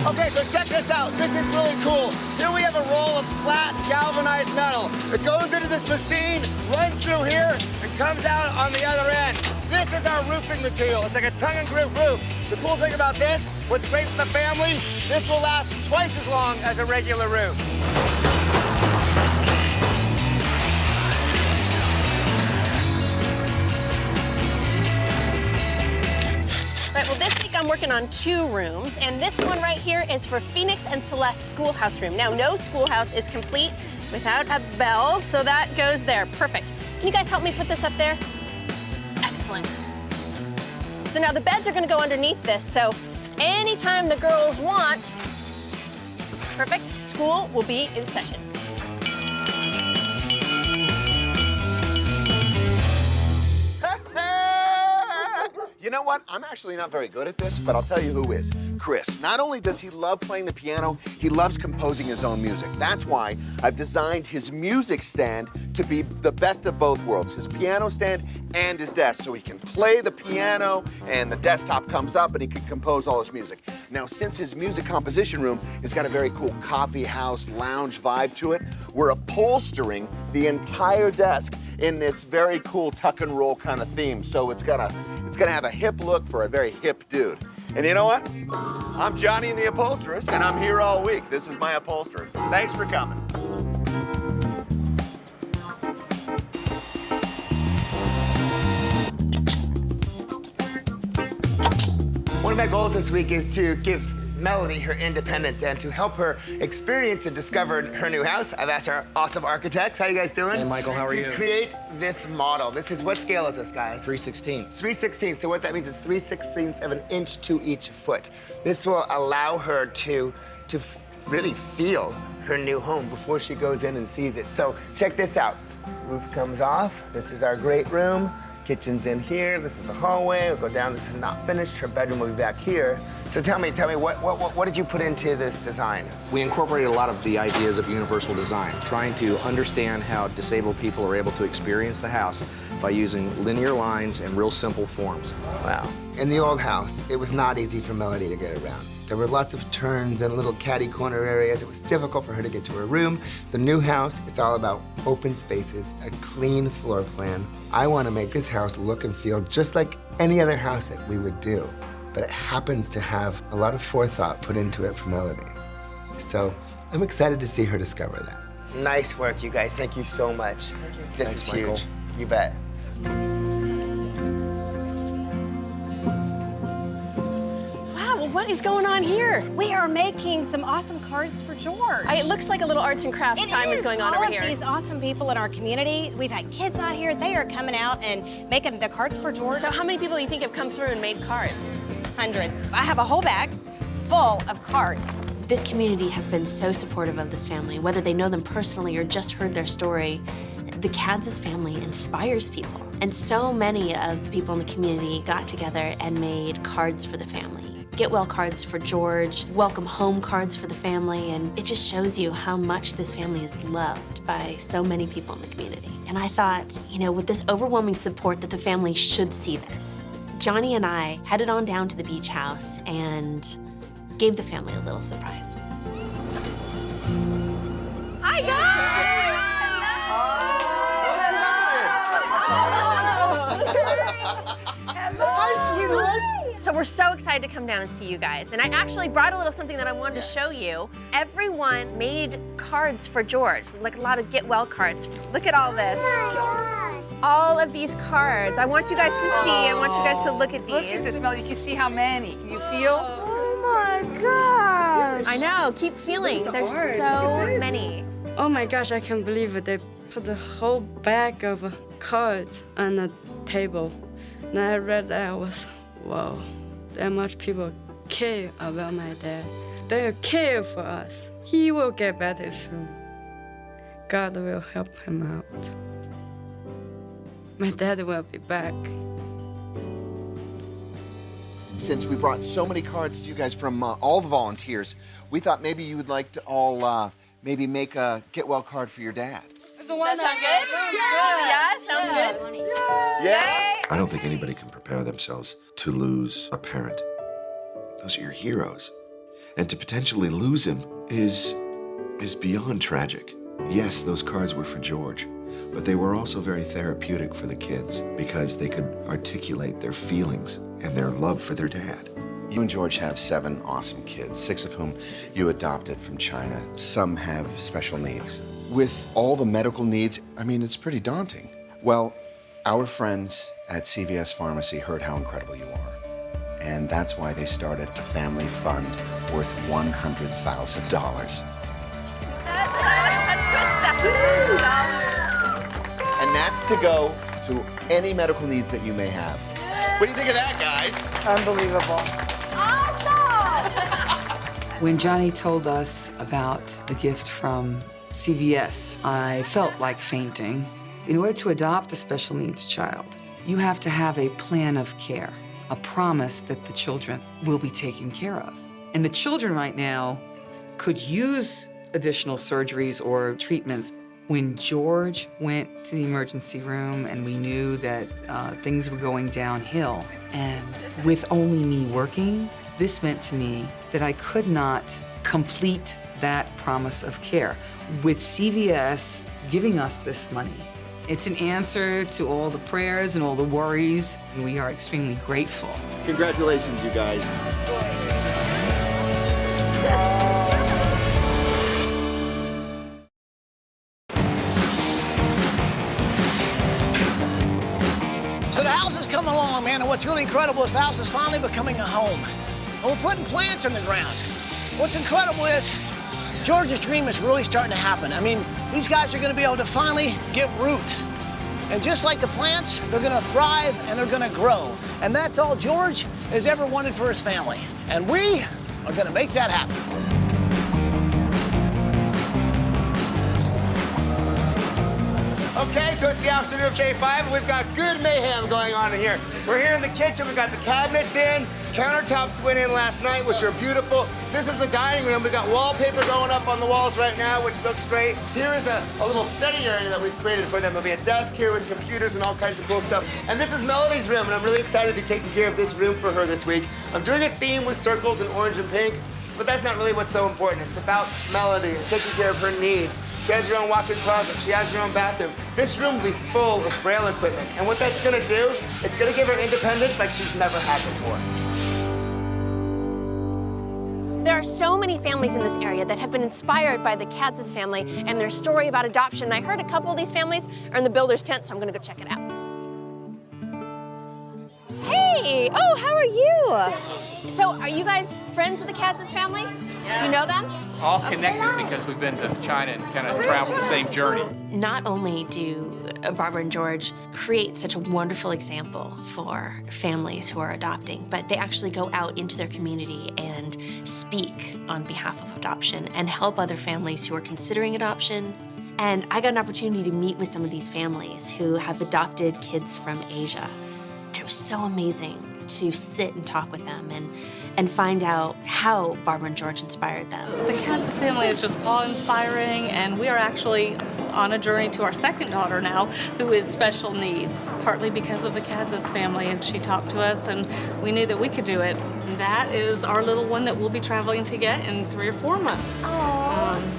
Okay, so check this out. This is really cool. Here we have a roll of flat galvanized metal. It goes into this machine, runs through here, and comes out on the other end. This is our roofing material. It's like a tongue-and-groove roof. The cool thing about this, what's great for the family, this will last twice as long as a regular roof. Right, well, this week I'm working on 2 rooms, and this one right here is for Phoenix and Celeste's schoolhouse room. Now, no schoolhouse is complete without a bell, so that goes there. Perfect. Can you guys help me put this up there? Excellent. So now the beds are gonna go underneath this, so anytime the girls want, Perfect. School will be in session. You know what? I'm actually not very good at this, but I'll tell you who is. Chris. Not only does he love playing the piano, he loves composing his own music. That's why I've designed his music stand to be the best of both worlds, his piano stand and his desk, so he can play the piano and the desktop comes up and he can compose all his music. Now, since his music composition room has got a very cool coffee house lounge vibe to it, we're upholstering the entire desk in this very cool tuck and roll kind of theme. So it's gonna have a hip look for a very hip dude. And you know what? I'm Johnny and the Upholsterist, and I'm here all week. This is my upholsterer. Thanks for coming. One of my goals this week is to give Melody her independence and to help her experience and discover her new house. I've asked our awesome architects, how you guys doing? Hey, Michael, how are you? To create this model. This is, what scale is this, guys? 3/16. 3/16, so what that means is 3/16 of an inch to each foot. This will allow her to really feel her new home before she goes in and sees it. So check this out. Roof comes off. This is our great room. Kitchen's in here. This is the hallway. We'll go down. This is not finished. Her bedroom will be back here. So tell me, what did you put into this design? We incorporated a lot of the ideas of universal design, trying to understand how disabled people are able to experience the house by using linear lines and real simple forms. Wow. In the old house, it was not easy for Melody to get around. There were lots of turns and little catty corner areas. It was difficult for her to get to her room. The new house, it's all about open spaces, a clean floor plan. I want to make this house look and feel just like any other house that we would do. But it happens to have a lot of forethought put into it for Melody. So I'm excited to see her discover that. Nice work, you guys. Thank you so much. This Thanks, is Michael. huge. You bet. Wow, well, what is going on here? We are making some awesome cards for George. It looks like a little arts and crafts time is going on over here. All of these awesome people in our community. We've had kids out here. They are coming out and making the cards for George. So how many people do you think have come through and made cards? Hundreds. I have a whole bag full of cards. This community has been so supportive of this family, whether they know them personally or just heard their story. The Kadzis family inspires people. And so many of the people in the community got together and made cards for the family. Get well cards for George, welcome home cards for the family, and it just shows you how much this family is loved by so many people in the community. And I thought, you know, with this overwhelming support that the family should see this. Johnny and I headed on down to the beach house and gave the family a little surprise. Hi, guys! Hi, sweetheart. So we're so excited to come down and see you guys. And I actually brought a little something that I wanted to show you. Everyone made cards for George, like a lot of get well cards. Look at all this. All of these cards. I want you guys to see, I want you guys to look at these. Look at this, Mel. You can see how many. Can you feel? Oh my gosh! I know, keep feeling. There's so many. Oh my gosh, I can't believe it. They put the whole bag of cards on the table. And I read that, I was, wow, that much people care about my dad. They care for us. He will get better soon. God will help him out. My dad will be back. Since we brought so many cards to you guys from all the volunteers, we thought maybe you would like to all maybe make a get well card for your dad. Does that sound good? Yeah, sounds good. Yeah? I don't think anybody can prepare themselves to lose a parent. Those are your heroes. And to potentially lose him is beyond tragic. Yes, those cards were for George, but they were also very therapeutic for the kids because they could articulate their feelings and their love for their dad. You and George have 7 awesome kids, 6 of whom you adopted from China. Some have special needs. With all the medical needs, I mean, it's pretty daunting. Well, our friends at CVS Pharmacy heard how incredible you are. And that's why they started a family fund worth $100,000. And that's to go to any medical needs that you may have. What do you think of that, guys? Unbelievable. Awesome! When Johnny told us about the gift from CVS, I felt like fainting. In order to adopt a special needs child, you have to have a plan of care, a promise that the children will be taken care of. And the children right now could use additional surgeries or treatments. When George went to the emergency room and we knew that things were going downhill, and with only me working, this meant to me that I could not complete that promise of care. With CVS giving us this money, it's an answer to all the prayers and all the worries, and we are extremely grateful. Congratulations, you guys. So the house is coming along, man, and what's really incredible is the house is finally becoming a home. And we're putting plants in the ground. What's incredible is George's dream is really starting to happen. I mean, these guys are gonna be able to finally get roots. And just like the plants, they're gonna thrive and they're gonna grow. And that's all George has ever wanted for his family. And we are gonna make that happen. Okay, so it's the afternoon of day 5, and we've got good mayhem going on in here. We're here in the kitchen, we've got the cabinets in, countertops went in last night, which are beautiful. This is the dining room. We've got wallpaper going up on the walls right now, which looks great. Here is a little study area that we've created for them. There'll be a desk here with computers and all kinds of cool stuff. And this is Melody's room, and I'm really excited to be taking care of this room for her this week. I'm doing a theme with circles and orange and pink, but that's not really what's so important. It's about Melody and taking care of her needs. She has her own walk-in closet. She has her own bathroom. This room will be full of Braille equipment. And what that's gonna do, it's gonna give her independence like she's never had before. There are so many families in this area that have been inspired by the Kadzis family and their story about adoption. I heard a couple of these families are in the builder's tent, so I'm gonna go check it out. Hey, oh, how are you? So are you guys friends of the Kadzis family? Yeah. Do you know them? All connected because we've been to China and kind of traveled the same journey. Not only do Barbara and George create such a wonderful example for families who are adopting, but they actually go out into their community and speak on behalf of adoption and help other families who are considering adoption. And I got an opportunity to meet with some of these families who have adopted kids from Asia. And it was so amazing to sit and talk with them and find out how Barbara and George inspired them. The Kadzis family is just awe-inspiring, and we are actually on a journey to our second daughter now, who is special needs, partly because of the Kadzis family, and she talked to us, and we knew that we could do it. And that is our little one that we'll be traveling to get in 3 or 4 months.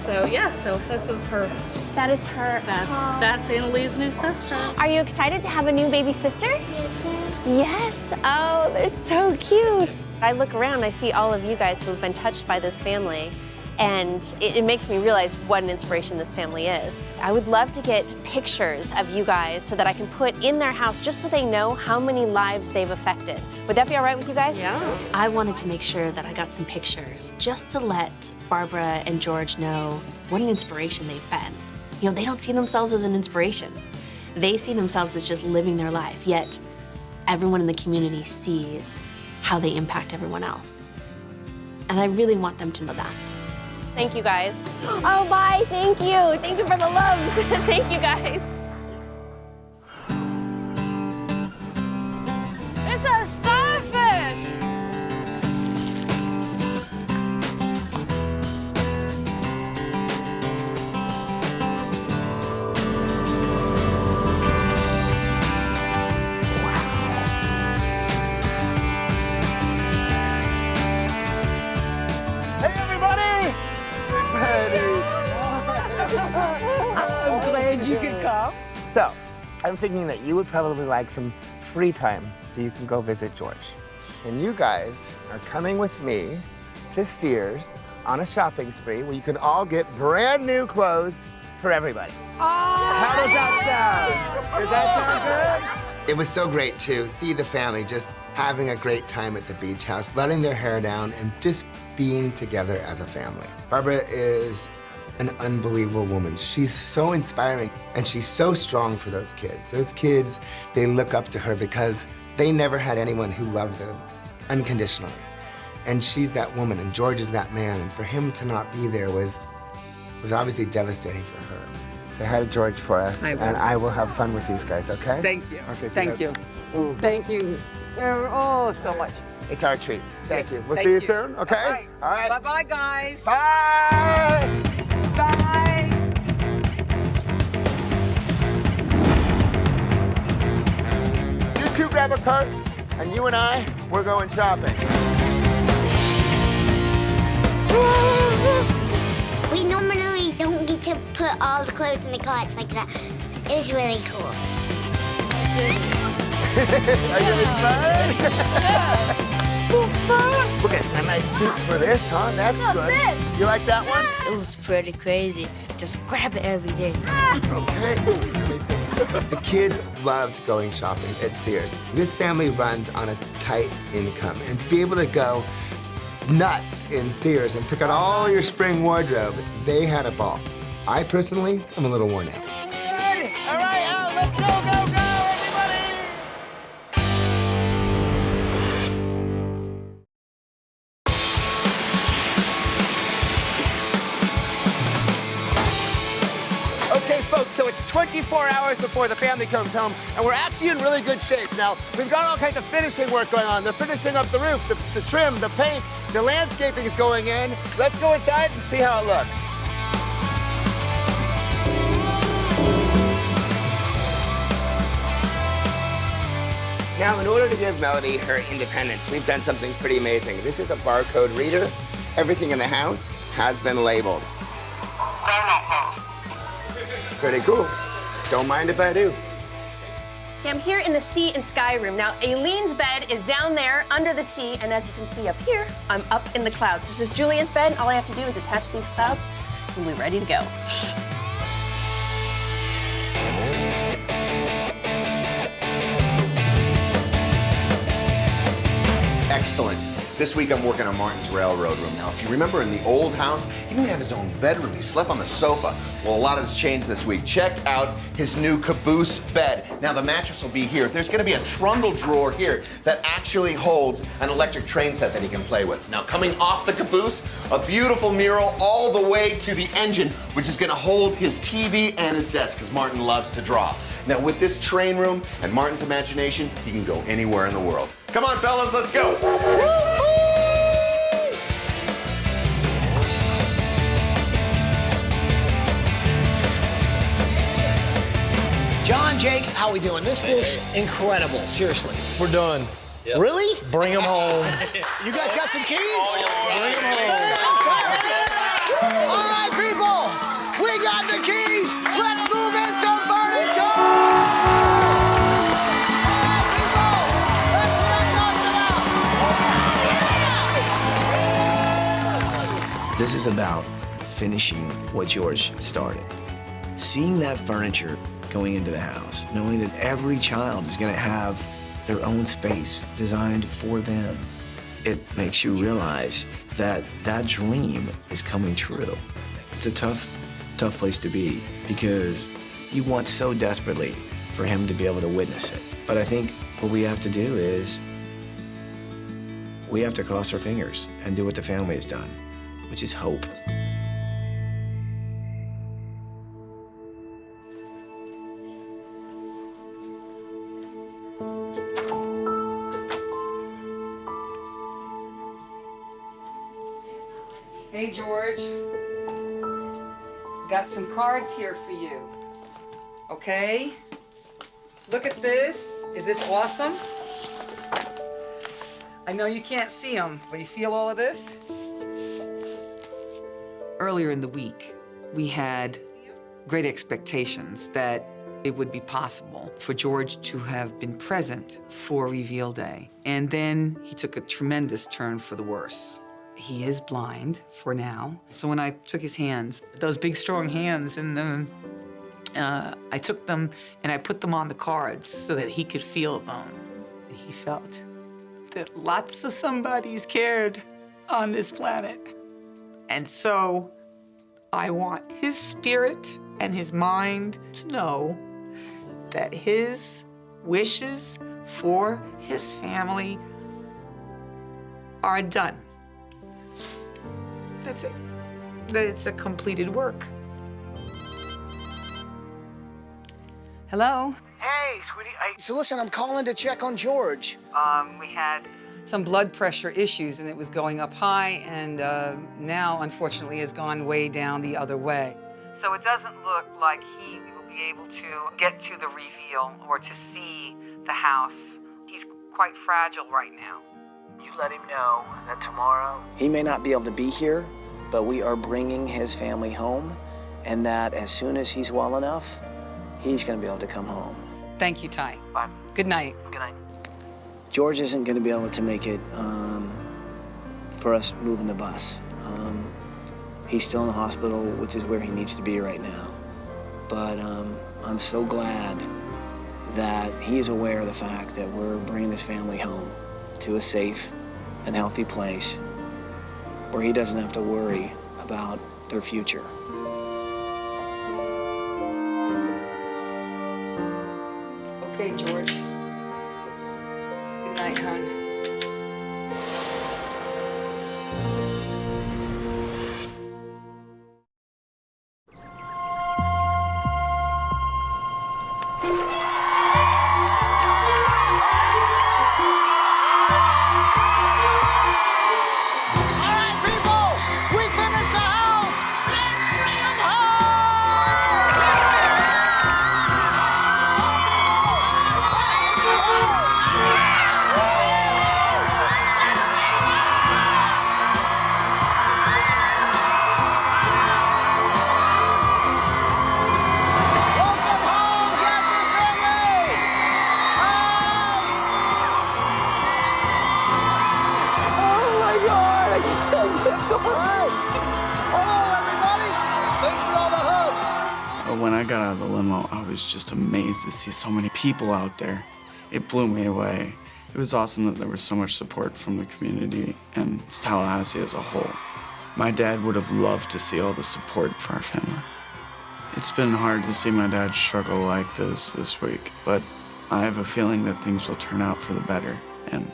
So yeah, so this is her. That is her. That's Annalie's new sister. Are you excited to have a new baby sister? Yes, ma'am. Yes. Oh, they're so cute. I look around, I see all of you guys who have been touched by this family, and it makes me realize what an inspiration this family is. I would love to get pictures of you guys so that I can put in their house just so they know how many lives they've affected. Would that be all right with you guys? Yeah. I wanted to make sure that I got some pictures just to let Barbara and George know what an inspiration they've been. You know, they don't see themselves as an inspiration. They see themselves as just living their life, yet everyone in the community sees how they impact everyone else. And I really want them to know that. Thank you guys. Oh, bye, thank you. Thank you for the loves. Thank you guys. It's a starfish! I'm glad you could come. So, I'm thinking that you would probably like some free time so you can go visit George. And you guys are coming with me to Sears on a shopping spree where you can all get brand new clothes for everybody. How does that sound? Does that sound good? It was so great to see the family just having a great time at the beach house, letting their hair down and just being together as a family. Barbara is an unbelievable woman. She's so inspiring and she's so strong for those kids. Those kids, they look up to her because they never had anyone who loved them unconditionally. And she's that woman, and George is that man, and for him to not be there was obviously devastating for her. Say hi to George for us, and I will have fun with these guys, okay? Thank you. Okay, Thank you. Thank you. Oh, so much. It's our treat. Thank you. We'll Thank see you you. soon, okay? All right. Bye-bye, guys. Bye! Bye. You two grab a cart, and you and I, we're going shopping. We normally don't get to put all the clothes in the carts like that. It was really cool. Are you excited? Look at a nice suit for this, huh? That's good. You like that one? It was pretty crazy. Just grab it every day. Okay. The kids loved going shopping at Sears. This family runs on a tight income, and to be able to go nuts in Sears and pick out all your spring wardrobe, they had a ball. I personally am a little worn out. All right, out, let's go, go, go, everybody! Okay, folks, so it's 24 hours before the family comes home, and we're actually in really good shape. Now, we've got all kinds of finishing work going on. They're finishing up the roof, the trim, the paint, the landscaping is going in. Let's go inside and see how it looks. Now, in order to give Melody her independence, we've done something pretty amazing. This is a barcode reader. Everything in the house has been labeled. Pretty cool. Don't mind if I do. Okay, I'm here in the sea and sky room. Now, Aileen's bed is down there under the sea, and as you can see up here, I'm up in the clouds. This is Julia's bed, and all I have to do is attach these clouds, and we're ready to go. Excellent. This week I'm working on Martin's railroad room. Now, if you remember in the old house, he didn't have his own bedroom. He slept on the sofa. Well, a lot has changed this week. Check out his new caboose bed. Now, the mattress will be here. There's gonna be a trundle drawer here that actually holds an electric train set that he can play with. Now, coming off the caboose, a beautiful mural all the way to the engine, which is gonna hold his TV and his desk, because Martin loves to draw. Now, with this train room and Martin's imagination, he can go anywhere in the world. Come on, fellas, let's go. John, Jake, how we doing? This looks incredible, seriously. We're done. Really? Bring them home. You guys got some keys? Bring them home. All right, people, we got the keys. Let's move in some furniture. This is about finishing what George started. Seeing that furniture going into the house, knowing that every child is going to have their own space designed for them, it makes you realize that that dream is coming true. It's a tough place to be because you want so desperately for him to be able to witness it. But I think what we have to do is we have to cross our fingers and do what the family has done, which is hope. Hey, George. Got some cards here for you. Okay? Look at this. Is this awesome? I know you can't see them, but you feel all of this? Earlier in the week, we had great expectations that it would be possible for George to have been present for Reveal Day. And then he took a tremendous turn for the worse. He is blind for now. So when I took his hands, those big, strong hands, and I took them and I put them on the cards so that he could feel them. And he felt that lots of somebodies cared on this planet. And so I want his spirit and his mind to know that his wishes for his family are done. That's it. That it's a completed work. Hello? Hey, sweetie. So listen, I'm calling to check on George. We had some blood pressure issues, and it was going up high, and now, unfortunately, has gone way down the other way. So it doesn't look like he will be able to get to the reveal or to see the house. He's quite fragile right now. You let him know that tomorrow he may not be able to be here, but we are bringing his family home, and that as soon as he's well enough, he's going to be able to come home. Thank you, Ty. Bye. Good night. Good night. George isn't going to be able to make it for us moving the bus. He's still in the hospital, which is where he needs to be right now. But I'm so glad that he's aware of the fact that we're bringing his family home to a safe and healthy place where he doesn't have to worry about their future. Okay, George. Good night, hon. When I got out of the limo, I was just amazed to see so many people out there. It blew me away. It was awesome that there was so much support from the community and Tallahassee as a whole. My dad would have loved to see all the support for our family. It's been hard to see my dad struggle like this week, but I have a feeling that things will turn out for the better, and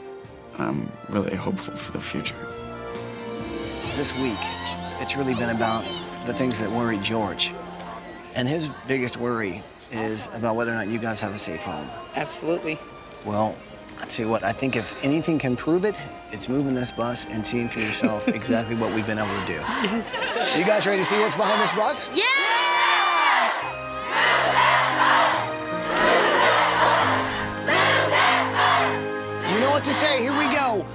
I'm really hopeful for the future. This week, it's really been about the things that worry George. And his biggest worry is about whether or not you guys have a safe home. Absolutely. Well, I'll tell you what, I think if anything can prove it, it's moving this bus and seeing for yourself exactly what we've been able to do. Yes. You guys ready to see what's behind this bus? Yes! You know what to say, here we go.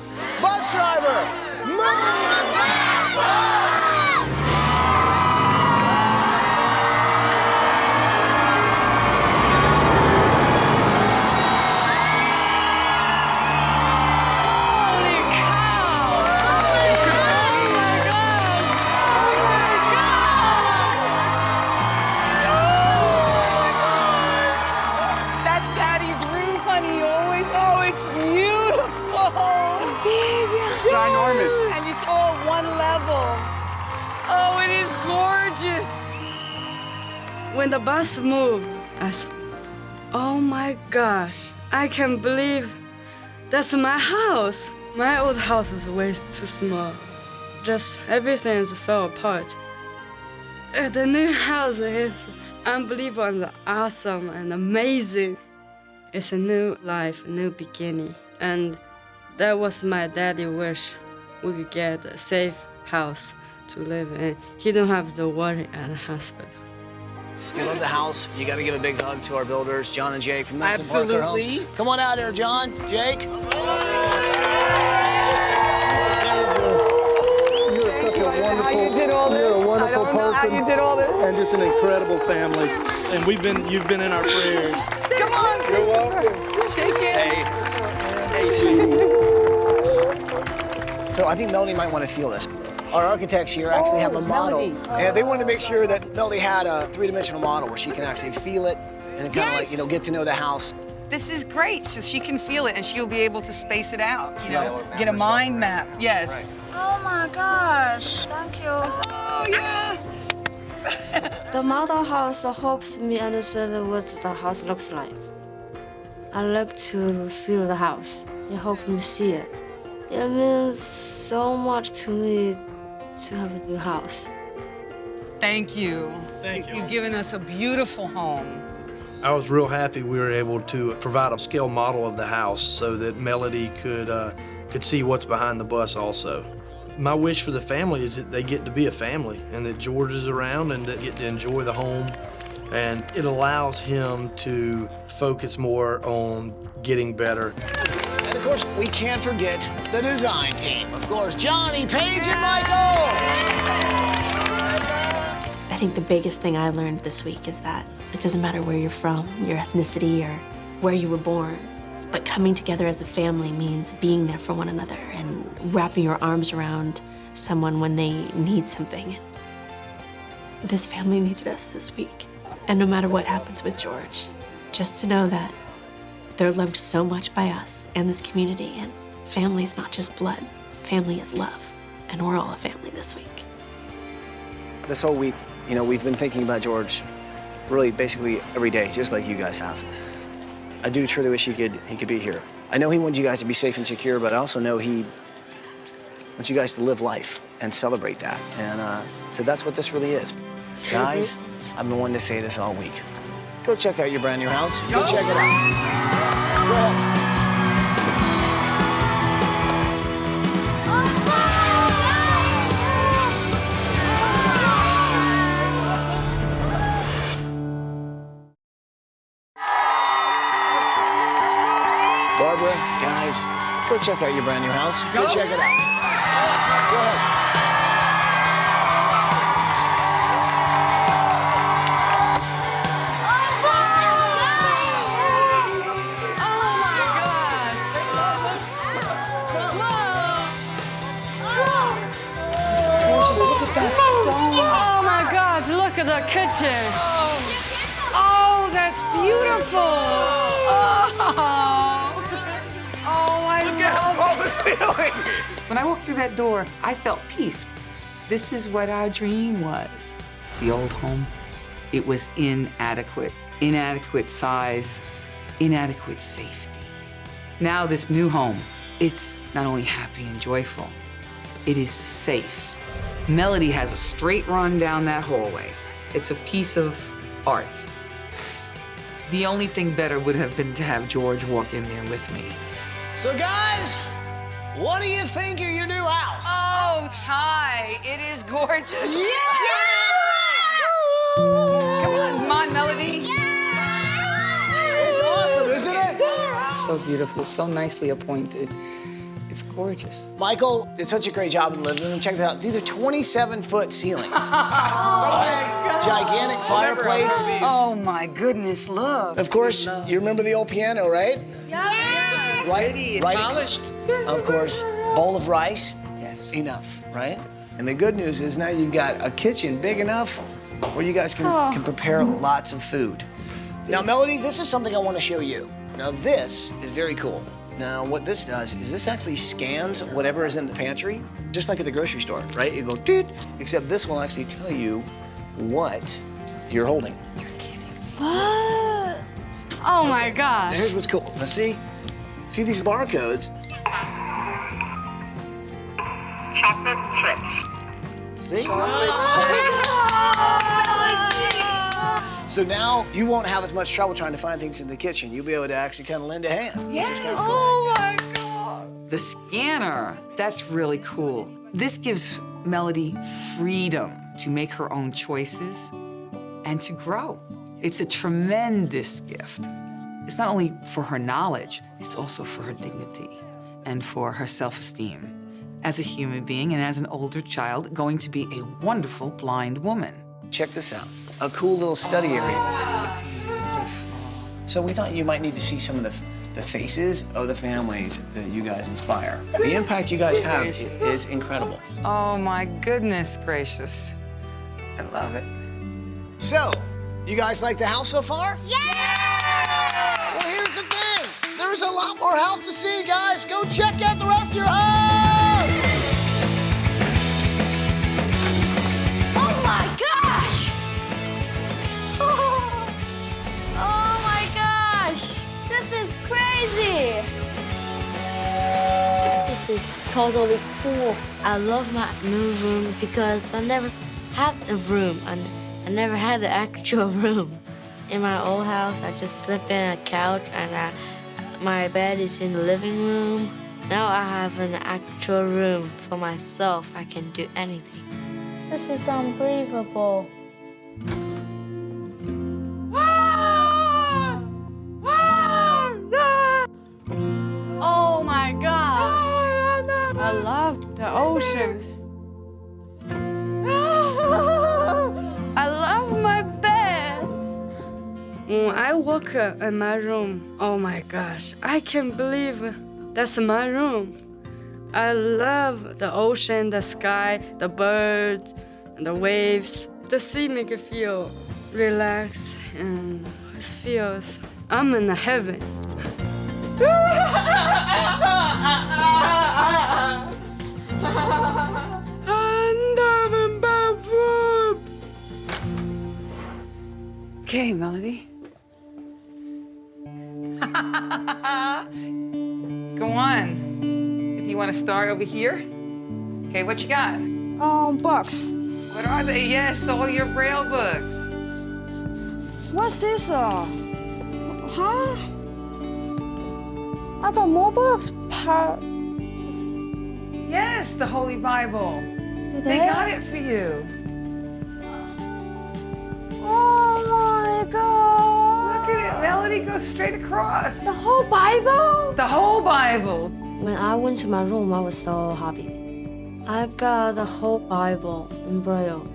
Bus driver, move that bus! It's beautiful. So big. It's ginormous. And it's all one level. Oh, it is gorgeous. When the bus moved, I said, oh my gosh, I can't believe that's my house. My old house is way too small. Just everything is fell apart. The new house is unbelievable and awesome and amazing. It's a new life, a new beginning. And that was my daddy's wish. We could get a safe house to live in. He don't have to worry at the hospital. If you love the house, you got to give a big hug to our builders, John and Jake from Milton Parker Homes. Absolutely. Come on out here, John, Jake. You're such a wonderful, How you did all this? You're a wonderful I don't know person. how you did all this. And just an incredible family. And you've been in our prayers. Come on, You're welcome. Shake hands. Hey, sweetie. So I think Melody might want to feel this. Our architects here actually have a model. And they wanted to make sure that Melody had a three-dimensional model where she can actually feel it and kind of like, get to know the house. This is great, so she can feel it and she'll be able to space it out, get a mind map. Yes. Right. Oh my gosh. Thank you. Oh, yeah. The model house helps me understand what the house looks like. I like to feel the house. It helps me see it. It means so much to me to have a new house. Thank you. Thank you. You've given us a beautiful home. I was real happy we were able to provide a scale model of the house so that Melody could see what's behind the bus also. My wish for the family is that they get to be a family and that George is around and that get to enjoy the home. And it allows him to focus more on getting better. And of course, we can't forget the design team. Of course, Johnny, Paige, and Michael. I think the biggest thing I learned this week is that it doesn't matter where you're from, your ethnicity, or where you were born, but coming together as a family means being there for one another and wrapping your arms around someone when they need something. This family needed us this week. And no matter what happens with George, just to know that they're loved so much by us and this community, and family's not just blood, family is love, and we're all a family this week. This whole week, you know, we've been thinking about George really basically every day, just like you guys have. I do truly wish he could be here. I know he wanted you guys to be safe and secure, but I also know he wants you guys to live life and celebrate that. And so that's what this really is. Guys, I've been wanting to say this all week. Go check out your brand new house. Go check it out. Go ahead. Barbara, guys, go check out your brand new house. Go check it out. Go ahead. Oh my gosh, look at the kitchen. Oh, that's beautiful. Oh, I Look at all the ceiling. When I walked through that door, I felt peace. This is what our dream was. The old home, it was inadequate. Inadequate size, inadequate safety. Now this new home, it's not only happy and joyful, it is safe. Melody has a straight run down that hallway. It's a piece of art. The only thing better would have been to have George walk in there with me. So guys, what do you think of your new house? Oh, Ty, it is gorgeous. Yeah! Come on, Melody. It's awesome, isn't it? So beautiful, so nicely appointed. It's gorgeous. Michael did such a great job in the living room. Check this out. These are 27-foot ceilings. Gigantic fireplace. Oh my goodness, look. Of course, you remember the old piano, right? Yeah. Right, Polished. Of course, bowl of rice. Yes. Enough, right? And the good news is now you've got a kitchen big enough where you guys can prepare lots of food. Now, Melody, this is something I want to show you. Now, this is very cool. Now, what this does is this actually scans whatever is in the pantry, just like at the grocery store, right? You go, doot, except this will actually tell you what you're holding. You're kidding. What? Oh my gosh. Now, here's what's cool. Now, see these barcodes? Chocolate chips. See? So now you won't have as much trouble trying to find things in the kitchen. You'll be able to actually kind of lend a hand. Yes. Oh my God. The scanner, that's really cool. This gives Melody freedom to make her own choices and to grow. It's a tremendous gift. It's not only for her knowledge, it's also for her dignity and for her self-esteem. As a human being and as an older child, going to be a wonderful blind woman. Check this out. A cool little study area. So we thought you might need to see some of the faces of the families that you guys inspire. The impact you guys have is incredible. Oh my goodness gracious. I love it. So, you guys like the house so far? Yeah! Well, here's the thing. There's a lot more house to see, guys. Go check out the rest of your house! Oh my gosh! Oh my gosh! This is crazy! This is totally cool. I love my new room because I never had a room. I never had an actual room. In my old house, I just slept in a couch and my bed is in the living room. Now I have an actual room for myself. I can do anything. This is unbelievable. Oh my gosh! I love the oceans. I love my bed. When I walk in my room, oh my gosh, I can't believe that's my room. I love the ocean, the sky, the birds, and the waves. The sea makes me feel relaxed and it feels I'm in heaven. Okay, Melody. Go on. If you want to start over here. Okay, what you got? Books. What are they? Yes, all your Braille books. What's this? Huh? I got more books. Yes, the Holy Bible. They got it for you. Oh my God. Look at it, Melody, go straight across. The whole Bible? The whole Bible. When I went to my room, I was so happy. I got the whole Bible in Braille.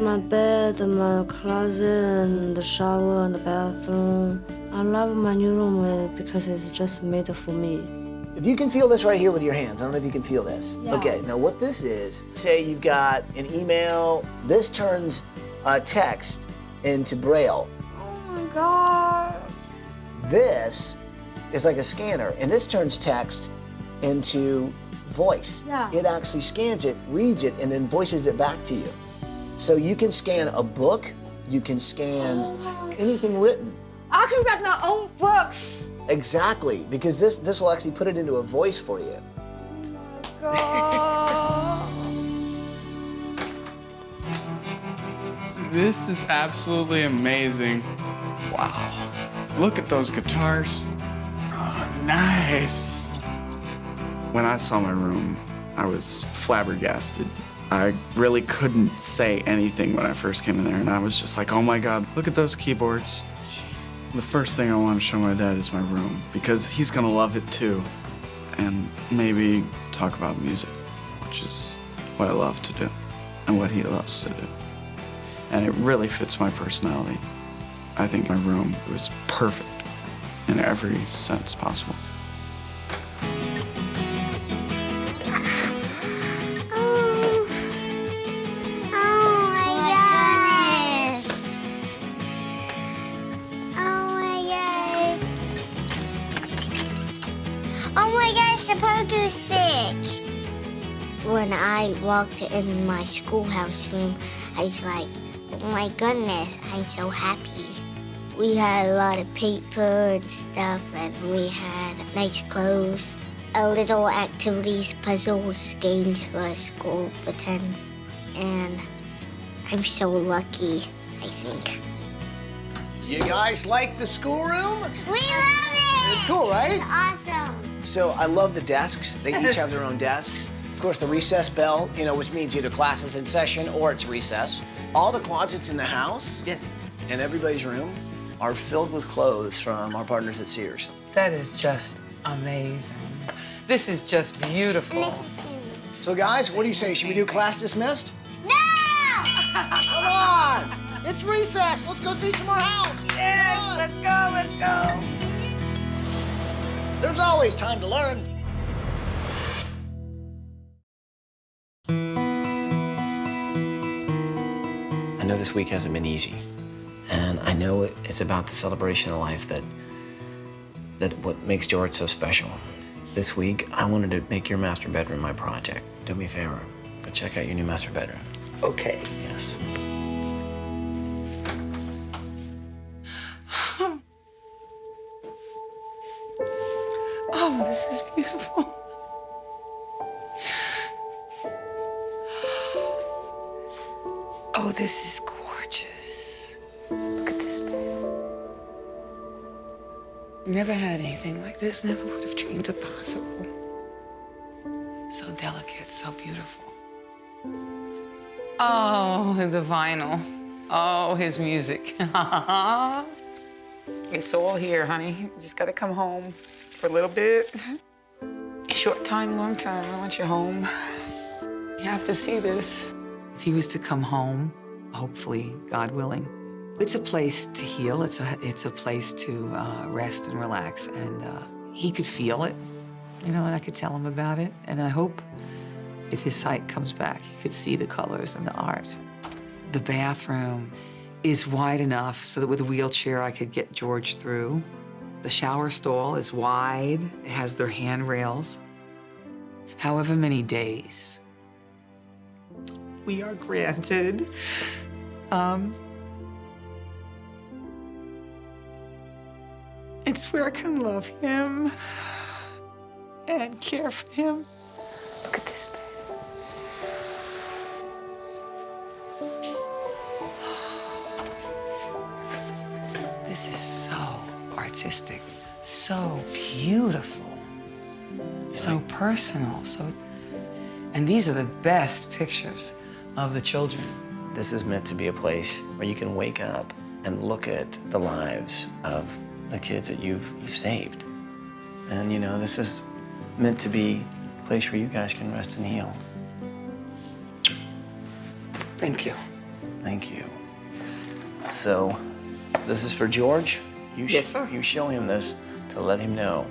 My bed, my closet, and the shower, and the bathroom. I love my new room because it's just made for me. If you can feel this right here with your hands, I don't know if you can feel this. Yeah. Okay, now what this is, say you've got an email, this turns text into Braille. Oh my God. This is like a scanner, and this turns text into voice. Yeah. It actually scans it, reads it, and then voices it back to you. So you can scan a book, you can scan anything written. I can read my own books. Exactly, because this will actually put it into a voice for you. This is absolutely amazing. Wow. Look at those guitars. Oh, nice. When I saw my room, I was flabbergasted. I really couldn't say anything when I first came in there, and I was just like, oh my God, look at those keyboards. The first thing I want to show my dad is my room, because he's gonna love it too. And maybe talk about music, which is what I love to do, and what he loves to do. And it really fits my personality. I think my room was perfect in every sense possible. When I walked in my schoolhouse room, I was like, oh my goodness, I'm so happy. We had a lot of paper and stuff, and we had nice clothes, little activities, puzzles, games for school pretend. And I'm so lucky, I think. You guys like the schoolroom? We love it! It's cool, right? It's awesome. So I love the desks. They each have their own desks. Of course, the recess bell, which means either class is in session or it's recess. All the closets in the house and everybody's room are filled with clothes from our partners at Sears. That is just amazing. This is just beautiful. So guys, what do you say? Should we do class dismissed? No! Come on! It's recess. Let's go see some more house. Yes, let's go, let's go. There's always time to learn. I know this week hasn't been easy, and I know it's about the celebration of life that what makes George so special. This week, I wanted to make your master bedroom my project. Do me a favor, go check out your new master bedroom. Okay. Yes. Oh, this is beautiful. Oh, this is gorgeous. Look at this bed. Never had anything like this, never would have dreamed it possible. So delicate, so beautiful. Oh, the vinyl. Oh, his music. It's all here, honey. You just gotta come home for a little bit. Short time, long time, I want you home. You have to see this. If he was to come home, hopefully, God willing, it's a place to heal. It's a place to rest and relax, and he could feel it, you know, and I could tell him about it. And I hope if his sight comes back, he could see the colors and the art. The bathroom is wide enough so that with a wheelchair I could get George through. The shower stall is wide. It has their handrails. However many days we are granted, it's where I can love him and care for him. Look at this bed. This is so artistic, so beautiful, so personal, and these are the best pictures of the children. This is meant to be a place where you can wake up and look at the lives of the kids that you've saved. And you know, this is meant to be a place where you guys can rest and heal. Thank you. Thank you. So, this is for George. Yes, sir. You show him this to let him know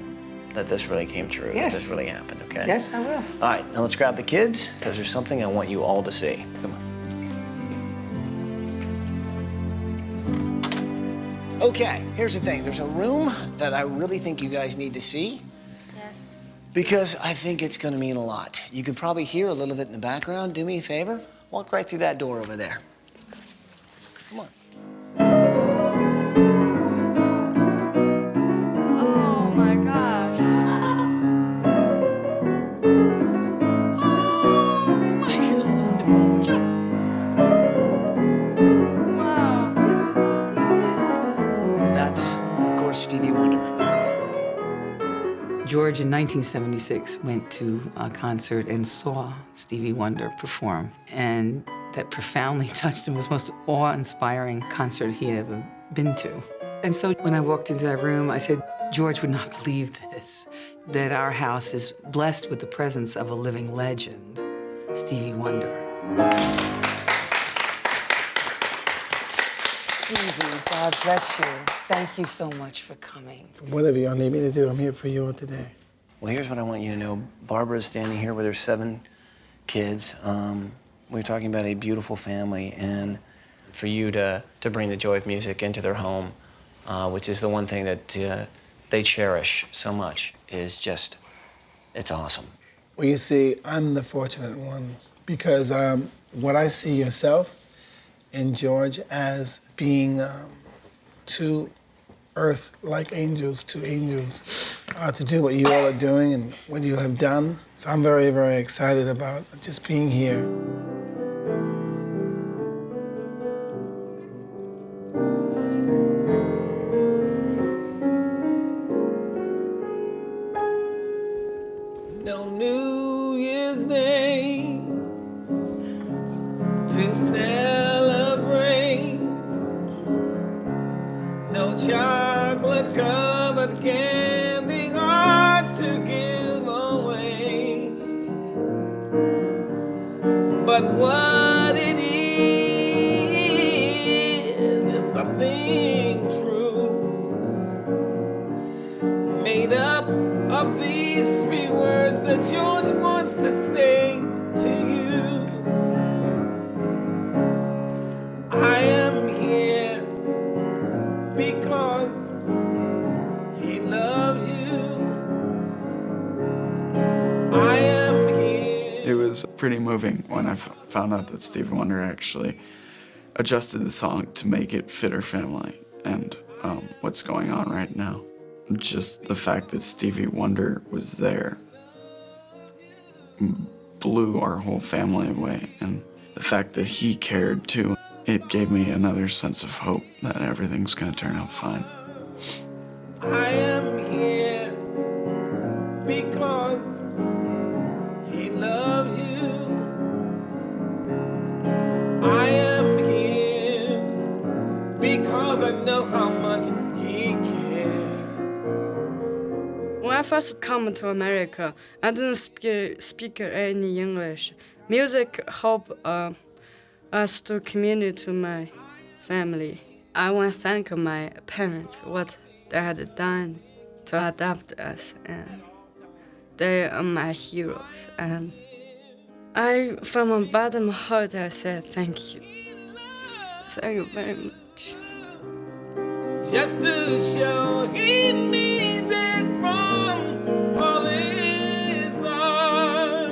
that this really came true, that Yes. this really happened, okay? Yes, I will. All right, now let's grab the kids, because there's something I want you all to see. Come on. Okay, here's the thing. There's a room that I really think you guys need to see. Yes. Because I think it's gonna mean a lot. You can probably hear a little bit in the background. Do me a favor, walk right through that door over there. Come on. Oh my gosh. That's, of course, Stevie Wonder. George, in 1976, went to a concert and saw Stevie Wonder perform. And that profoundly touched him. It was the most awe-inspiring concert he had ever been to. And so when I walked into that room, I said, George would not believe this, that our house is blessed with the presence of a living legend, Stevie Wonder. Stevie, God bless you. Thank you so much for coming. Whatever y'all need me to do, I'm here for you all today. Well, here's what I want you to know. Barbara's standing here with her 7 kids. We're talking about a beautiful family, and for you to bring the joy of music into their home, which is the one thing that they cherish so much, is just, it's awesome. Well, you see, I'm the fortunate one because what I see yourself and George as being two earth-like angels, two angels, to do what you all are doing and what you have done. So I'm very, very excited about just being here. No New Year's Day to celebrate. No chocolate-covered candy hearts to give away. But what it is something true, made up of these 3 words that George wants to say to you. I am here because he loves you. I am here. It was pretty moving when I found out that Stevie Wonder actually adjusted the song to make it fit her family and what's going on right now. Just the fact that Stevie Wonder was there blew our whole family away, and the fact that he cared too, it gave me another sense of hope that everything's gonna turn out fine. I am here because he loves you. I am here because I know how much he cares. When I first come to America, I didn't speak any English. Music helped us to communicate to my family. I want to thank my parents, what they had done to adopt us, and they are my heroes. And from the bottom of my heart, I said thank you. Thank you very much. Just to show he means it from all his heart.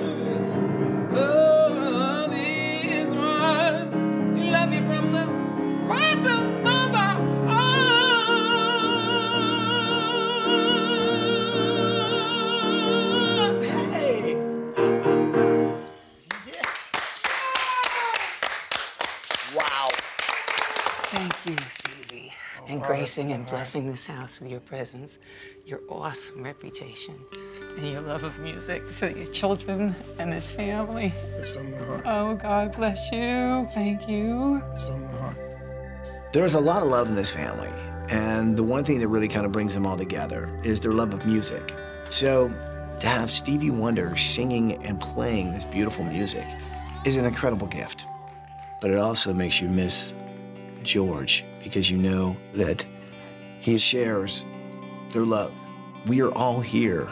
Oh, his heart. He loves you from the bottom of our hearts. Hey. Wow. Thank you, Stevie, and gracing and blessing this house with your presence, your awesome reputation, and your love of music for these children and this family. It's from the heart. Oh, God bless you. Thank you. It's from the heart. There's a lot of love in this family, and the one thing that really kind of brings them all together is their love of music. So to have Stevie Wonder singing and playing this beautiful music is an incredible gift. But it also makes you miss George, because you know that he shares their love. We are all here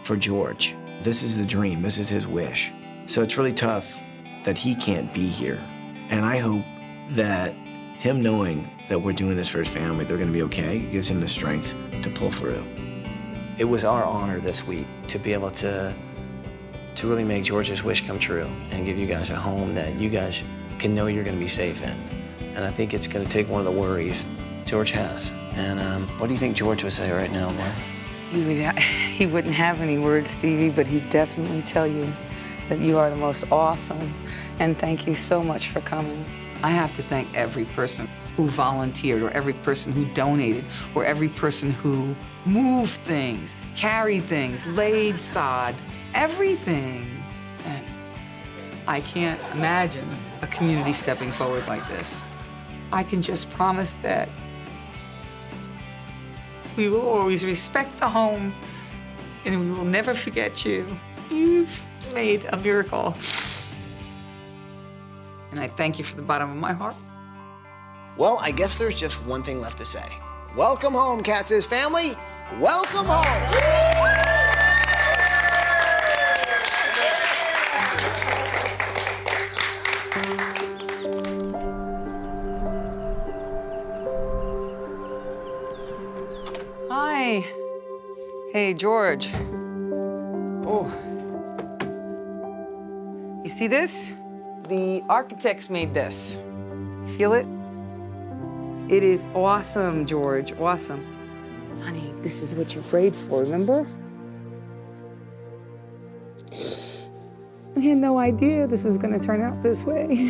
for George. This is the dream, this is his wish. So it's really tough that he can't be here. And I hope that him knowing that we're doing this for his family, they're gonna be okay, gives him the strength to pull through. It was our honor this week to be able to really make George's wish come true and give you guys a home that you guys can know you're gonna be safe in. And I think it's gonna take one of the worries George has. And what do you think George would say right now, Mark? He wouldn't have any words, Stevie, but he'd definitely tell you that you are the most awesome, and thank you so much for coming. I have to thank every person who volunteered, or every person who donated, or every person who moved things, carried things, laid sod, everything. And I can't imagine a community stepping forward like this. I can just promise that we will always respect the home, and we will never forget you. You've made a miracle. And I thank you from the bottom of my heart. Well, I guess there's just one thing left to say. Welcome home, Kadzis family. Welcome home. Hi. Hey, George. Oh. You see this? The architects made this. Feel it? It is awesome, George, awesome. Honey, this is what you prayed for, remember? I had no idea this was gonna turn out this way.